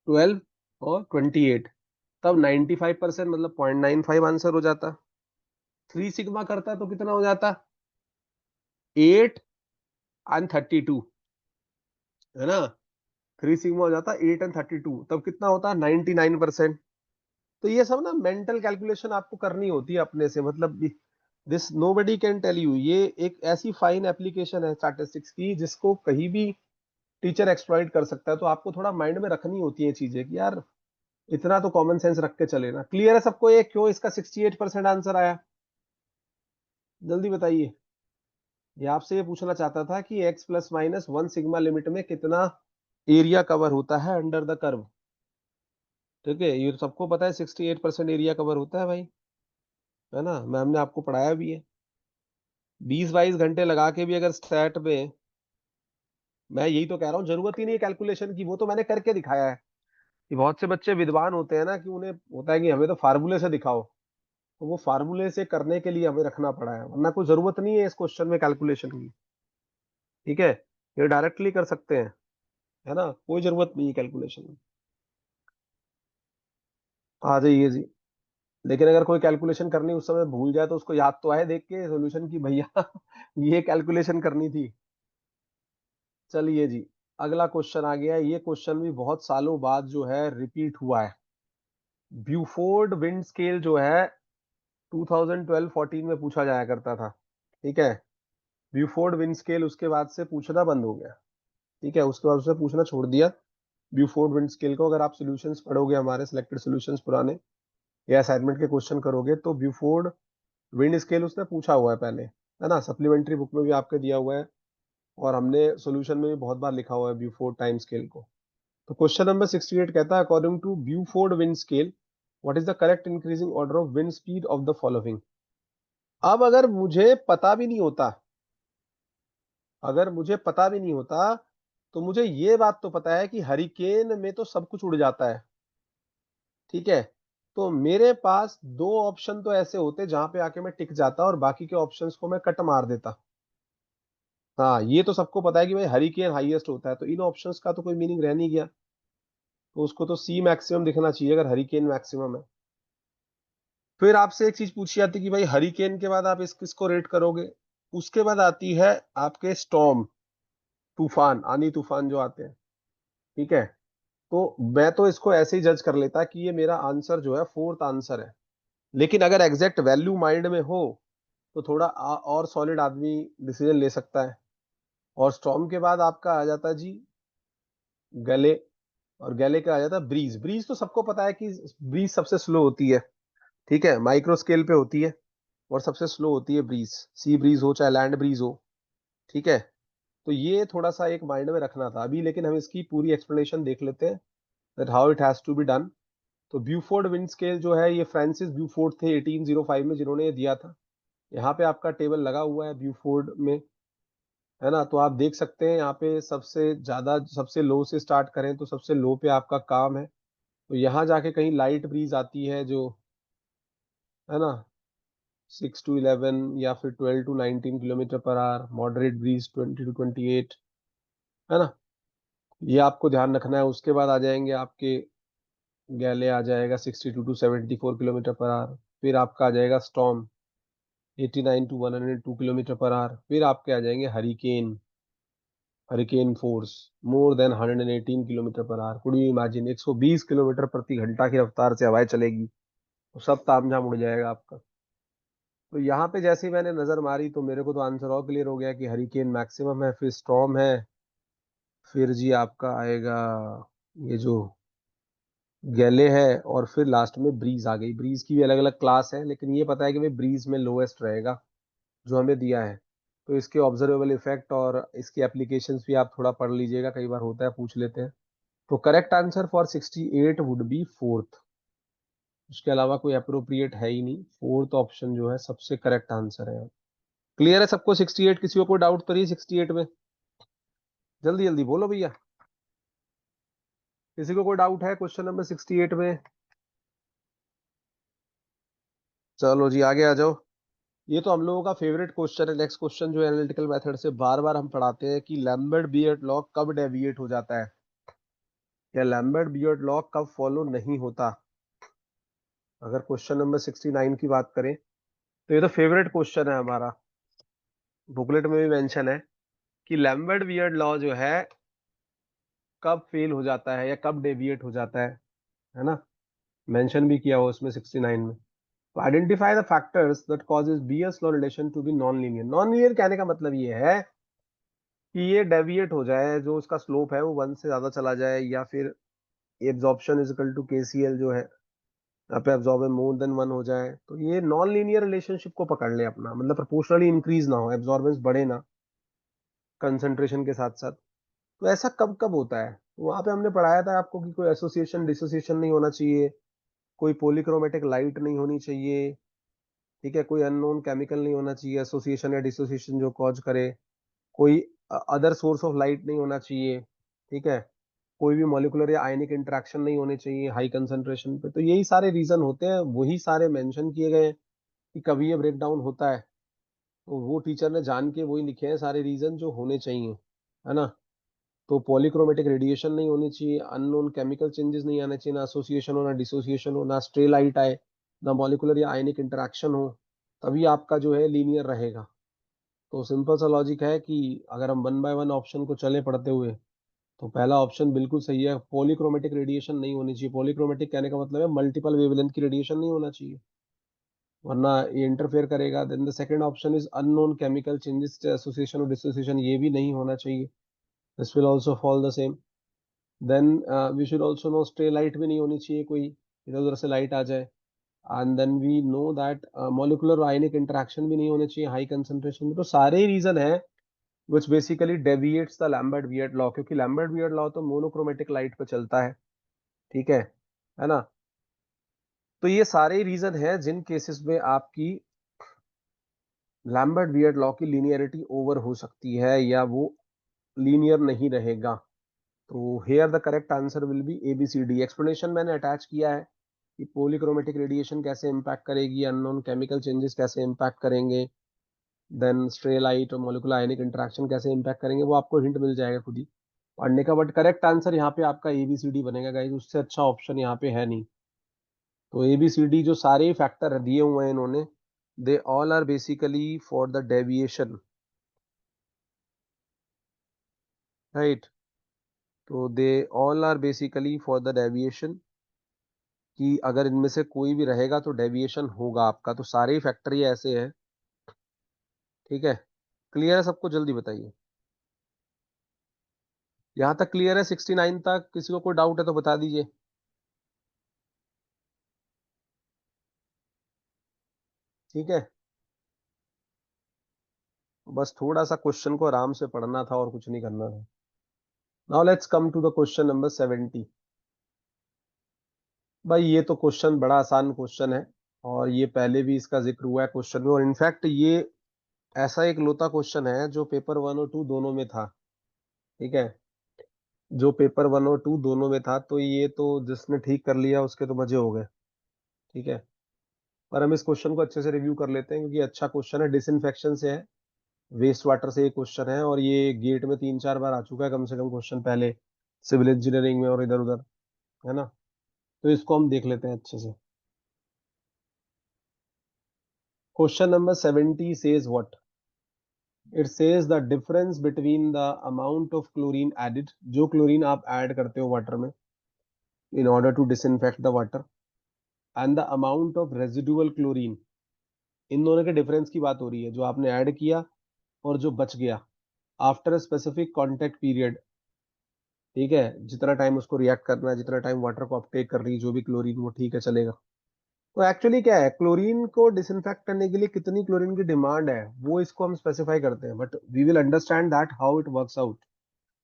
Speaker 1: 12 और 28, तब 95% मतलब 0.95 आंसर हो जाता। थ्री सिग्मा करता तो कितना हो जाता, 8 और 32, है ना। थ्री सिग्मा हो जाता 8 और 32, तब कितना होता 99%। तो ये सब ना मेंटल कैलकुलेशन आपको करनी होती है अपने से, मतलब this nobody can tell you. ये एक ऐसी फाइन एप्लीकेशन है स्टैटिस्टिक्स की जिसको कहीं भी टीचर एक्सप्लॉइट कर सकता है। तो आपको थोड़ा माइंड में रखनी होती है चीजें कि यार इतना तो कॉमन सेंस रख के चले ना। क्लियर है सबको ये क्यों इसका 68% आंसर आया? जल्दी बताइए। ये आपसे ये पूछना चाहता था कि x plus minus one sigma limit में कितना एरिया कवर होता है अंडर द कर्व। ठीक है, ये तो सबको पता है 68% एरिया कवर होता है भाई, है ना, मैम ने आपको पढ़ाया भी है। 20-22 घंटे लगा के भी अगर स्टैट में, मैं यही तो कह रहा हूँ, जरूरत ही नहीं है कैलकुलेशन की, वो तो मैंने करके दिखाया है। कि बहुत से बच्चे विद्वान होते हैं ना, कि उन्हें होता है कि हमें तो फार्मूले से दिखाओ, तो वो फार्मूले से करने के लिए हमें रखना पड़ा है, वरना कोई जरूरत नहीं है इस क्वेश्चन में कैलकुलेशन की। ठीक है, ये डायरेक्टली कर सकते हैं, है ना, कोई जरूरत नहीं है कैलकुलेशन की। आ जाइए जी। लेकिन अगर कोई कैलकुलेशन करनी उस समय भूल जाए तो उसको याद तो आए देख के सोल्यूशन की, भैया ये कैलकुलेशन करनी थी। चलिए जी, अगला क्वेश्चन आ गया है। ये क्वेश्चन भी बहुत सालों बाद जो है रिपीट हुआ है। ब्यूफोर्ड विंड स्केल जो है 2012-14 में पूछा जाया करता था। ठीक है, ब्यूफोर्ड विंड स्केल उसके बाद से पूछना बंद हो गया। ठीक है, उसके बाद उसने पूछना छोड़ दिया ब्यूफोर्ड विंड स्केल को। अगर आप सॉल्यूशंस पढ़ोगे हमारे सिलेक्टेड सॉल्यूशंस पुराने या असाइनमेंट के क्वेश्चन करोगे तो ब्यूफोर्ड विंड स्केल उसने पूछा हुआ है पहले, है ना, सप्लीमेंट्री बुक में भी आपके दिया हुआ है और हमने सॉल्यूशन में भी बहुत बार लिखा हुआ है ब्यूफोर्ड टाइम स्केल को। तो क्वेश्चन नंबर 68 कहता है according to Beaufort wind scale what is the correct increasing order of wind speed of the following. अब अगर मुझे पता भी नहीं होता, अगर मुझे पता भी नहीं होता तो मुझे ये बात तो पता है कि हरिकेन में तो सब कुछ उड़ जाता है। ठीक है, तो मेरे पास दो ऑप्शन तो ऐसे होते जहां पे आके मैं टिक जाता और बाकी के ऑप्शंस को मैं कट मार देता। हाँ, ये तो सबको पता है कि भाई हरिकेन हाईएस्ट होता है, तो इन ऑप्शंस का तो कोई मीनिंग रह नहीं गया। तो उसको तो सी मैक्सिमम दिखना चाहिए अगर हरिकेन मैक्सिमम है। फिर आपसे एक चीज पूछी जाती है कि भाई हरिकेन के बाद आप इस किसको रेट करोगे। उसके बाद आती है आपके स्टॉर्म, तूफान, आंधी तूफान जो आते हैं। ठीक है, तो मैं तो इसको ऐसे ही जज कर लेता कि ये मेरा आंसर जो है फोर्थ आंसर है। लेकिन अगर एग्जैक्ट वैल्यू माइंड में हो तो थोड़ा और सॉलिड आदमी डिसीजन ले सकता है। और स्टॉर्म के बाद आपका आ जाता है जी गले, और गले का आ जाता है ब्रीज। ब्रीज तो सबको पता है कि ब्रीज सबसे स्लो होती है। ठीक है, माइक्रो स्केल पे होती है और सबसे स्लो होती है ब्रीज, सी ब्रीज हो चाहे लैंड ब्रीज हो। ठीक है, तो ये थोड़ा सा एक माइंड में रखना था अभी, लेकिन हम इसकी पूरी एक्सप्लेनेशन देख लेते हैं that how it has to be done. तो ब्यूफोर्ड विंड स्केल जो है ये फ्रांसिस ब्यूफोर्ड थे 1805 में जिन्होंने ये दिया था। यहाँ पे आपका टेबल लगा हुआ है ब्यूफोर्ड में, है ना। तो आप देख सकते हैं यहाँ पे सबसे ज्यादा, सबसे लो से स्टार्ट करें तो सबसे लो पे आपका काम है। तो यहाँ जाके कहीं लाइट ब्रीज आती है जो, है ना, 6 to 11 या फिर 12 to 19 kilometre per hour, moderate breeze 20 to 28, है ना। ये आपको ध्यान रखना है। उसके बाद आ जाएंगे आपके गैले, आ जाएगा 62 to 74 किलोमीटर पर आवर। फिर आपका आ जाएगा storm 89 to 102 kilometre per our. फिर आपके आ जाएंगे hurricane, hurricane force more than 118 kilometre per our. Could you imagine 120 kilometre प्रति घंटा की रफ्तार से हवाएं चलेगी तो सब तामझाम उड़ जाएगा आपका। तो यहाँ पे जैसे ही मैंने नजर मारी तो मेरे को तो आंसर और क्लियर हो गया कि हरिकेन मैक्सिमम है, फिर स्टॉर्म है, फिर जी आपका आएगा ये जो गैले है, और फिर लास्ट में ब्रीज आ गई। ब्रीज की भी अलग अलग क्लास है, लेकिन ये पता है कि भाई ब्रीज में लोएस्ट रहेगा जो हमें दिया है। तो इसके ऑब्जर्वेबल इफेक्ट और इसकी एप्लीकेशंस भी आप थोड़ा पढ़ लीजिएगा, कई बार होता है पूछ लेते हैं। तो correct answer for 68 would be fourth. उसके अलावा कोई अप्रोप्रिएट है ही नहीं, फोर्थ ऑप्शन जो है सबसे करेक्ट आंसर है। क्लियर है सबको 68? किसी को कोई डाउट तो नहीं 68 में? जल्दी जल्दी बोलो भैया, किसी को कोई डाउट है क्वेश्चन नंबर 68 में? चलो जी आगे आ जाओ। ये तो हम लोगों का फेवरेट क्वेश्चन है। नेक्स्ट क्वेश्चन जो है एनालिटिकल मेथड से बार बार हम पढ़ाते हैं कि लैम्बर्ट बियर्ड लॉ कब डेविएट हो जाता है, या लैम्बर्ट बियर्ड लॉ कब फॉलो नहीं होता। अगर क्वेश्चन नंबर 69 की बात करें तो ये तो फेवरेट क्वेश्चन है हमारा, बुकलेट में भी मेंशन है कि लैम्बर्ट बियर्ड लॉ जो है कब फेल हो जाता है या कब डेविएट हो जाता है ना। मेंशन भी किया हुआ उसमें 69 में। तो identify the factors that causes BS law relation to be non linear. Non linear कहने का मतलब ये है कि ये डेविएट हो जाए, जो उसका स्लोप है वो 1 से ज्यादा चला जाए, या फिर absorption is equal to KCL जो है यहाँ पे एब्जॉर्ब मोर देन 1 हो जाए। तो ये नॉन लीनियर रिलेशनशिप को पकड़ ले अपना, मतलब प्रोपोर्शनली इंक्रीज ना हो, एब्जॉर्बेंस बढ़े ना कंसंट्रेशन के साथ साथ। तो ऐसा कब कब होता है? वहां पे हमने पढ़ाया था आपको कि कोई एसोसिएशन डिसोसिएशन नहीं होना चाहिए, कोई पॉलीक्रोमेटिक लाइट नहीं होनी चाहिए। ठीक है, कोई अननोन केमिकल नहीं होना चाहिए एसोसिएशन या डिसोसिएशन जो कॉज करे, कोई अदर सोर्स ऑफ लाइट नहीं होना चाहिए। ठीक है, कोई भी मॉलिक्यूलर या आयनिक इंटरेक्शन नहीं होने चाहिए हाई कंसंट्रेशन पे। तो यही सारे रीजन होते हैं, वही सारे मेंशन किए गए हैं कि कभी ये ब्रेक डाउन होता है। तो वो टीचर ने जान के वही लिखे हैं सारे रीजन जो होने चाहिए, है ना। तो पॉलीक्रोमेटिक रेडिएशन नहीं होनी चाहिए, अननोन केमिकल चेंजेस नहीं आने चाहिए, ना एसोसिएशन हो ना डिसोसिएशन हो, ना स्ट्रे लाइट आए, ना मॉलिक्यूलर या आयनिक इंटरेक्शन हो, तभी आपका जो है लीनियर रहेगा। तो सिंपल सा लॉजिक है कि अगर हम वन बाय वन ऑप्शन को चले पढ़ते हुए, तो पहला ऑप्शन बिल्कुल सही है, पॉलीक्रोमेटिक रेडिएशन नहीं होनी चाहिए। पॉलीक्रोमेटिक कहने का मतलब है मल्टीपल वेवलेंथ की रेडिएशन नहीं होना चाहिए, वरना ये इंटरफेयर करेगा। Then the second option is unknown chemical changes, association और डिसोसिएशन, ये भी नहीं होना चाहिए, this will also fall the same. Then we should also no stray light भी नहीं होनी चाहिए, कोई इधर उधर से लाइट आ जाए। And then we know that molecular ionic interaction भी नहीं होने चाहिए हाई कंसंट्रेशन में। तो सारे ही रीजन है which basically deviates the Lambert Beard law, क्योंकि Lambert Beard law तो मोनोक्रोमेटिक लाइट पे चलता ठीक है ना। तो ये सारे रीजन है जिन केसेस में आपकी लैम्बर्ट बियर्ड लॉ की लीनियरिटी ओवर हो सकती है या वो लीनियर नहीं रहेगा। तो here the correct answer will be A B C D. Explanation मैंने अटैच किया है कि पॉलीक्रोमेटिक रेडिएशन कैसे इंपैक्ट करेगी, अननोन केमिकल चेंजेस कैसे इंपैक्ट करेंगे, देन स्ट्रे लाइट और मोलिकुलर आयनिक इंटरेक्शन कैसे इंपैक्ट करेंगे, वो आपको हिंट मिल जाएगा खुद ही पढ़ने का। बट करेक्ट आंसर यहाँ पे आपका एबीसीडी बनेगा गाइस, उससे अच्छा ऑप्शन यहाँ पे है नहीं। तो एबीसीडी जो सारे फैक्टर दिए हुए हैं इन्होंने, they all are basically for the deviation, right. तो they all are basically for the deviation, कि अगर इनमें से कोई भी रहेगा तो डेविएशन होगा आपका। तो सारे फैक्टर ये ऐसे हैं, ठीक है। क्लियर है सबको? जल्दी बताइए। यहाँ तक क्लियर है? 69 तक किसी को कोई डाउट है तो बता दीजिए। ठीक है, बस थोड़ा सा क्वेश्चन को आराम से पढ़ना था और कुछ नहीं करना था। Now let's come to the question number 70। भाई ये तो क्वेश्चन बड़ा आसान क्वेश्चन है, और ये पहले भी इसका जिक्र हुआ है क्वेश्चन में, और इनफैक्ट ये ऐसा एक लोता क्वेश्चन है जो पेपर 1 और 2 दोनों में था, ठीक है। जो पेपर 1 और 2 दोनों में था, तो ये तो जिसने ठीक कर लिया उसके तो मजे हो गए, ठीक है। पर हम इस क्वेश्चन को अच्छे से रिव्यू कर लेते हैं, क्योंकि अच्छा क्वेश्चन है, डिसइंफेक्शन से है, वेस्ट वाटर से ये क्वेश्चन है, और ये गेट में 3-4 बार आ चुका है कम से कम क्वेश्चन पहले, सिविल इंजीनियरिंग में और इधर उधर, है ना। तो इसको हम देख लेते हैं अच्छे से। Question number 70 says what? It says the difference between the amount of chlorine added, जो क्लोरीन आप ऐड करते हो वाटर में in order to disinfect the water, and the amount of residual chlorine, इन दोनों के डिफरेंस की बात हो रही है, जो आपने ऐड किया और जो बच गया आफ्टर स्पेसिफिक कॉन्टेक्ट पीरियड, ठीक है। जितना टाइम उसको रिएक्ट करना है, जितना टाइम वाटर को अपटेक कर रही है जो भी क्लोरीन, वो ठीक है चलेगा। तो एक्चुअली क्या है, क्लोरीन को डिसइंफेक्ट करने के लिए कितनी क्लोरीन की डिमांड है वो इसको हम स्पेसिफाई करते हैं, but we will understand that how it works out.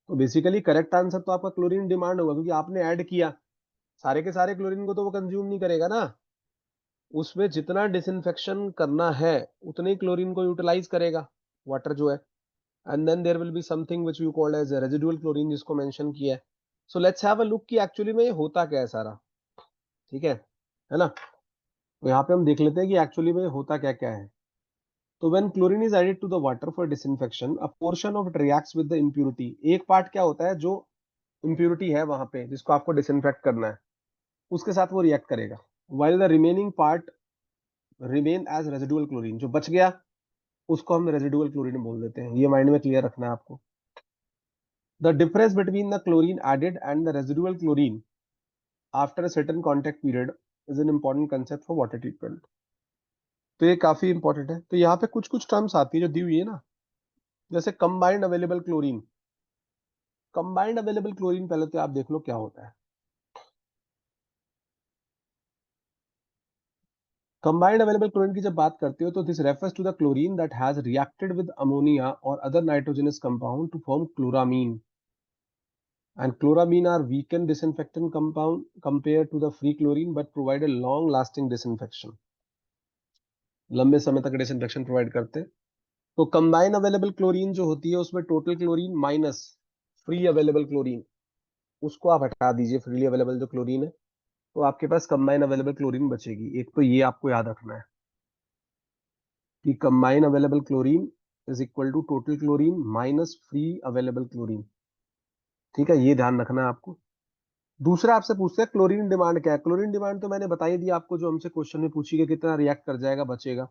Speaker 1: तो बेसिकली करेक्ट आंसर तो आपका क्लोरीन डिमांड होगा, क्योंकि आपने ऐड किया, सारे के सारे क्लोरीन को तो वो कंज्यूम नहीं करेगा ना, उसमें जितना डिसइंफेक्शन करना है उतने क्लोरीन को यूटिलाइज करेगा वाटर जो है। And then there will be something which you called as residual chlorine, जिसको मेंशन किया है। So let's have a look कि एक्चुअली में ये होता क्या है सारा, ठीक है ना। तो यहाँ पे हम देख लेते हैं कि एक्चुअली में होता क्या क्या है। तो when chlorine is added to the water for disinfection, a portion of it reacts with the impurity, एक पार्ट क्या होता है जो इम्प्यूरिटी है वहां पे जिसको आपको डिसइंफेक्ट करना है, उसके साथ वो रिएक्ट करेगा, while the remaining part remain as residual chlorine, जो बच गया उसको हम रेजिडुअल क्लोरीन बोल देते हैं। ये माइंड में क्लियर रखना है आपको। The difference between the chlorine added and the residual chlorine after a certain contact period is an important concept for water treatment. तो ये काफी इंपॉर्टेंट है। तो यहाँ पे कुछ कुछ टर्म्स आती है जो दी हुई है ना, जैसे combined available chlorine. Combined available chlorine पहले तो आप देख लो क्या होता है। कंबाइंड अवेलेबल क्लोरीन की जब बात करते हो तो this refers to the chlorine that has reacted with ammonia और other nitrogenous compound to form chloramine, and chloramine are weakened disinfectant compound compared to the free chlorine but provide a long lasting disinfection, लंबे समय तक डिसइंफेक्शन प्रोवाइड करते हैं। तो कंबाइन अवेलेबल क्लोरीन जो होती है उसमें total chlorine minus free available chlorine, उसको आप हटा दीजिए, फ्रीली अवेलेबल जो क्लोरीन है, तो आपके पास कंबाइन अवेलेबल क्लोरीन बचेगी। एक तो ये आपको याद रखना है कि combine available chlorine is equal to total chlorine minus free available chlorine, ठीक है। ये ध्यान रखना है आपको। दूसरा आपसे पूछते हैं क्लोरीन डिमांड क्या है। क्लोरीन डिमांड तो मैंने बता ही दिया आपको, जो हमसे क्वेश्चन में पूछी गई, कितना रिएक्ट कर जाएगा बचेगा।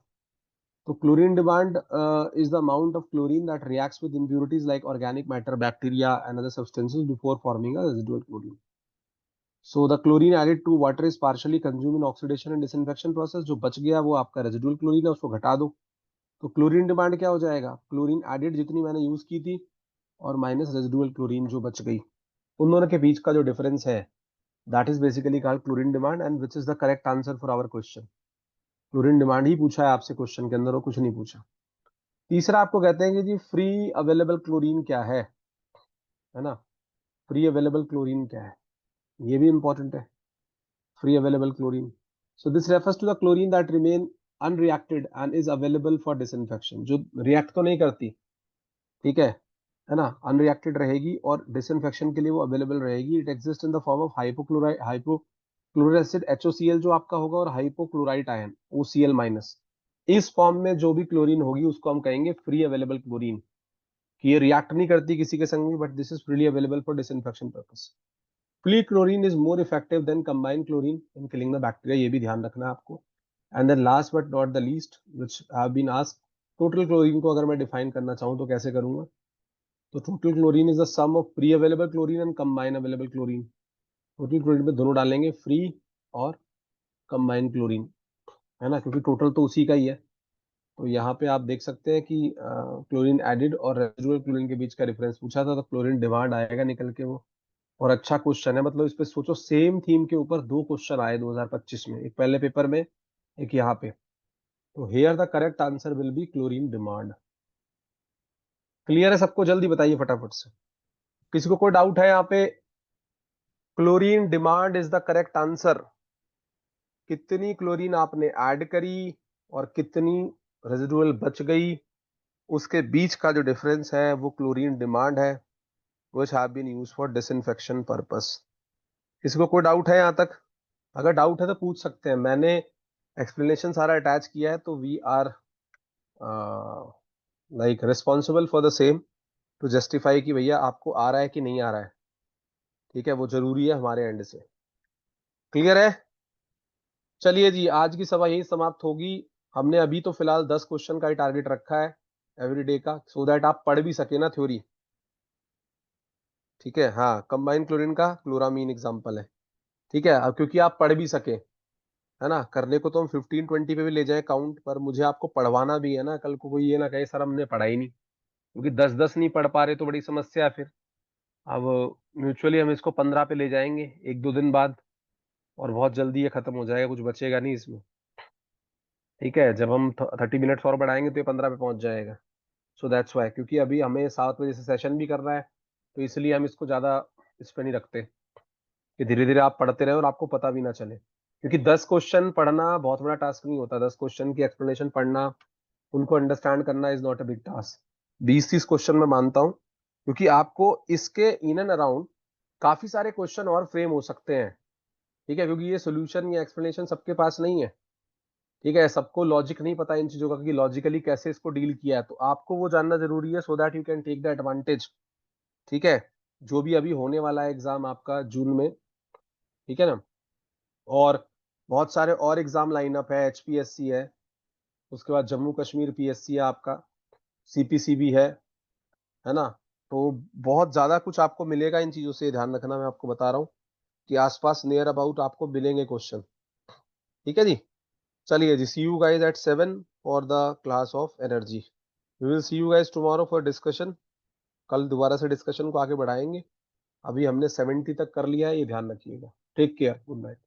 Speaker 1: तो chlorine demand is the amount of chlorine that reacts with impurities like organic matter, bacteria and other substances before forming a residual chlorine. So the chlorine added to water is partially consumed in oxidation and disinfection process. जो बच गया वो आपका रेजिडुअल क्लोरीन है, उसको घटा दो। तो क्लोरीन डिमांड क्या हो जाएगा, क्लोरीन एडिड जितनी मैंने यूज की थी और माइनस रेजिडुअल क्लोरीन जो बच गई, उन दोनों के बीच का जो डिफरेंस है, that is basically called chlorine demand, and which is the correct answer for our question. Chlorine demand ही पूछा है आपसे क्वेश्चन के अंदर और कुछ नहीं पूछा। तीसरा आपको कहते हैं कि जी फ्री अवेलेबल क्लोरीन क्या है ना, फ्री अवेलेबल क्लोरीन क्या है, ये भी इंपॉर्टेंट है। Free available chlorine, so this refers to the chlorine that remain unreacted and is available for disinfection, जो रिएक्ट तो नहीं करती, ठीक है ना, अनरिएक्टेड रहेगी और डिसइंफेक्शन के लिए वो अवेलेबल रहेगी। It exist in the form of hypochloride acid HOCl जो आपका होगा, और हाइपोक्लोराइट आयन OCl माइनस। इस फॉर्म में जो भी क्लोरीन होगी उसको हम कहेंगे फ्री अवेलेबल क्लोरीन, कि ये रिएक्ट नहीं करती किसी के संग में, but this is freely available for disinfection purpose. Free chlorine is more effective than combined chlorine in killing the bacteria, ये भी ध्यान रखना है आपको। And then last but not the least which have been asked, total chlorine को अगर मैं डिफाइन करना चाहूँ तो कैसे करूंगा, तो total chlorine is the sum of free available chlorine and combine available chlorine. Total chlorine में दोनों डालेंगे, फ्री और कंबाइन क्लोरीन, है ना, क्योंकि टोटल तो उसी का ही है। तो यहाँ पे आप देख सकते हैं कि क्लोरीन एडिड और रेजिडुअल क्लोरीन के बीच का डिफरेंस पूछा था, तो क्लोरीन डिमांड आएगा निकल के वो। और अच्छा क्वेश्चन है, मतलब इस पे सोचो, सेम थीम के ऊपर दो क्वेश्चन आए 2025 में, एक पहले पेपर में, एक यहाँ पे। तो here the correct answer will B chlorine demand. Clear है सबको, जल्दी बताइए फटाफट से, किसी को कोई डाउट है यहाँ पे? Chlorine demand is the correct answer. कितनी क्लोरीन आपने ऐड करी और कितनी रेजिडुअल बच गई, उसके बीच का जो डिफरेंस है वो क्लोरीन डिमांड है, which have been used for disinfection purpose। किसी को कोई डाउट है यहाँ तक? अगर डाउट है तो पूछ सकते हैं, मैंने एक्सप्लेनेशन सारा अटैच किया है, तो we are like responsible for the same to justify कि भैया आपको आ रहा है कि नहीं आ रहा है, ठीक है, वो जरूरी है हमारे एंड से। क्लियर है? चलिए जी, आज की सभा यही समाप्त होगी। हमने अभी तो फिलहाल 10 क्वेश्चन का ही टारगेट रखा है एवरीडे का, सो दैट आप पढ़ भी सके ना थ्योरी, ठीक है। हाँ, कंबाइन क्लोरीन का क्लोरामीन एग्जाम्पल है, ठीक है, अब क्योंकि आप पढ़ भी सके, है ना। करने को तो हम 15-20 पे भी ले जाए काउंट, पर मुझे आपको पढ़वाना भी है ना, कल को कोई ये ना कहे सर हमने पढ़ा ही नहीं, क्योंकि 10-10 नहीं पढ़ पा रहे तो बड़ी समस्या है फिर। अब म्यूचुअली हम इसको 15 पे ले जाएंगे 1-2 दिन बाद, और बहुत जल्दी ये खत्म हो जाएगा, कुछ बचेगा नहीं इसमें, ठीक है। जब हम 30 मिनट्स और बढ़ाएंगे तो ये 15 पे पहुंच जाएगा। सो दैट्स वाई, क्योंकि अभी हमें 7 बजे से सेशन भी करना है, तो इसलिए हम इसको ज्यादा इस पे नहीं रखते, कि धीरे धीरे आप पढ़ते रहे और आपको पता भी ना चले, क्योंकि 10 क्वेश्चन पढ़ना बहुत बड़ा टास्क नहीं होता। 10 क्वेश्चन की एक्सप्लेनेशन पढ़ना, उनको अंडरस्टैंड करना is not a big task. 20-30 question मैं मानता हूँ, क्योंकि आपको इसके इन एंड अराउंड काफी सारे क्वेश्चन और फ्रेम हो सकते हैं, ठीक है, क्योंकि ये सोल्यूशन या एक्सप्लेनेशन सबके पास नहीं है, ठीक है। सबको लॉजिक नहीं पता इन चीजों का कि लॉजिकली कैसे इसको डील किया है, तो आपको वो जानना जरूरी है, so that you can take the advantage, ठीक है। जो भी अभी होने वाला है एग्जाम आपका जून में, ठीक है ना, और बहुत सारे और एग्जाम लाइनअप है, HPSC है, उसके बाद जम्मू कश्मीर PSC है आपका, CPC भी है ना। तो बहुत ज्यादा कुछ आपको मिलेगा इन चीजों से, ध्यान रखना, मैं आपको बता रहा हूँ कि आसपास नियर अबाउट आपको मिलेंगे क्वेश्चन, ठीक है जी। चलिए जी, see you guys at 7 for the class of energy. We will see you guys tomorrow for discussion. कल दोबारा से डिस्कशन को आगे बढ़ाएंगे। अभी हमने 70 तक कर लिया है, ये ध्यान रखिएगा। Take care, good night.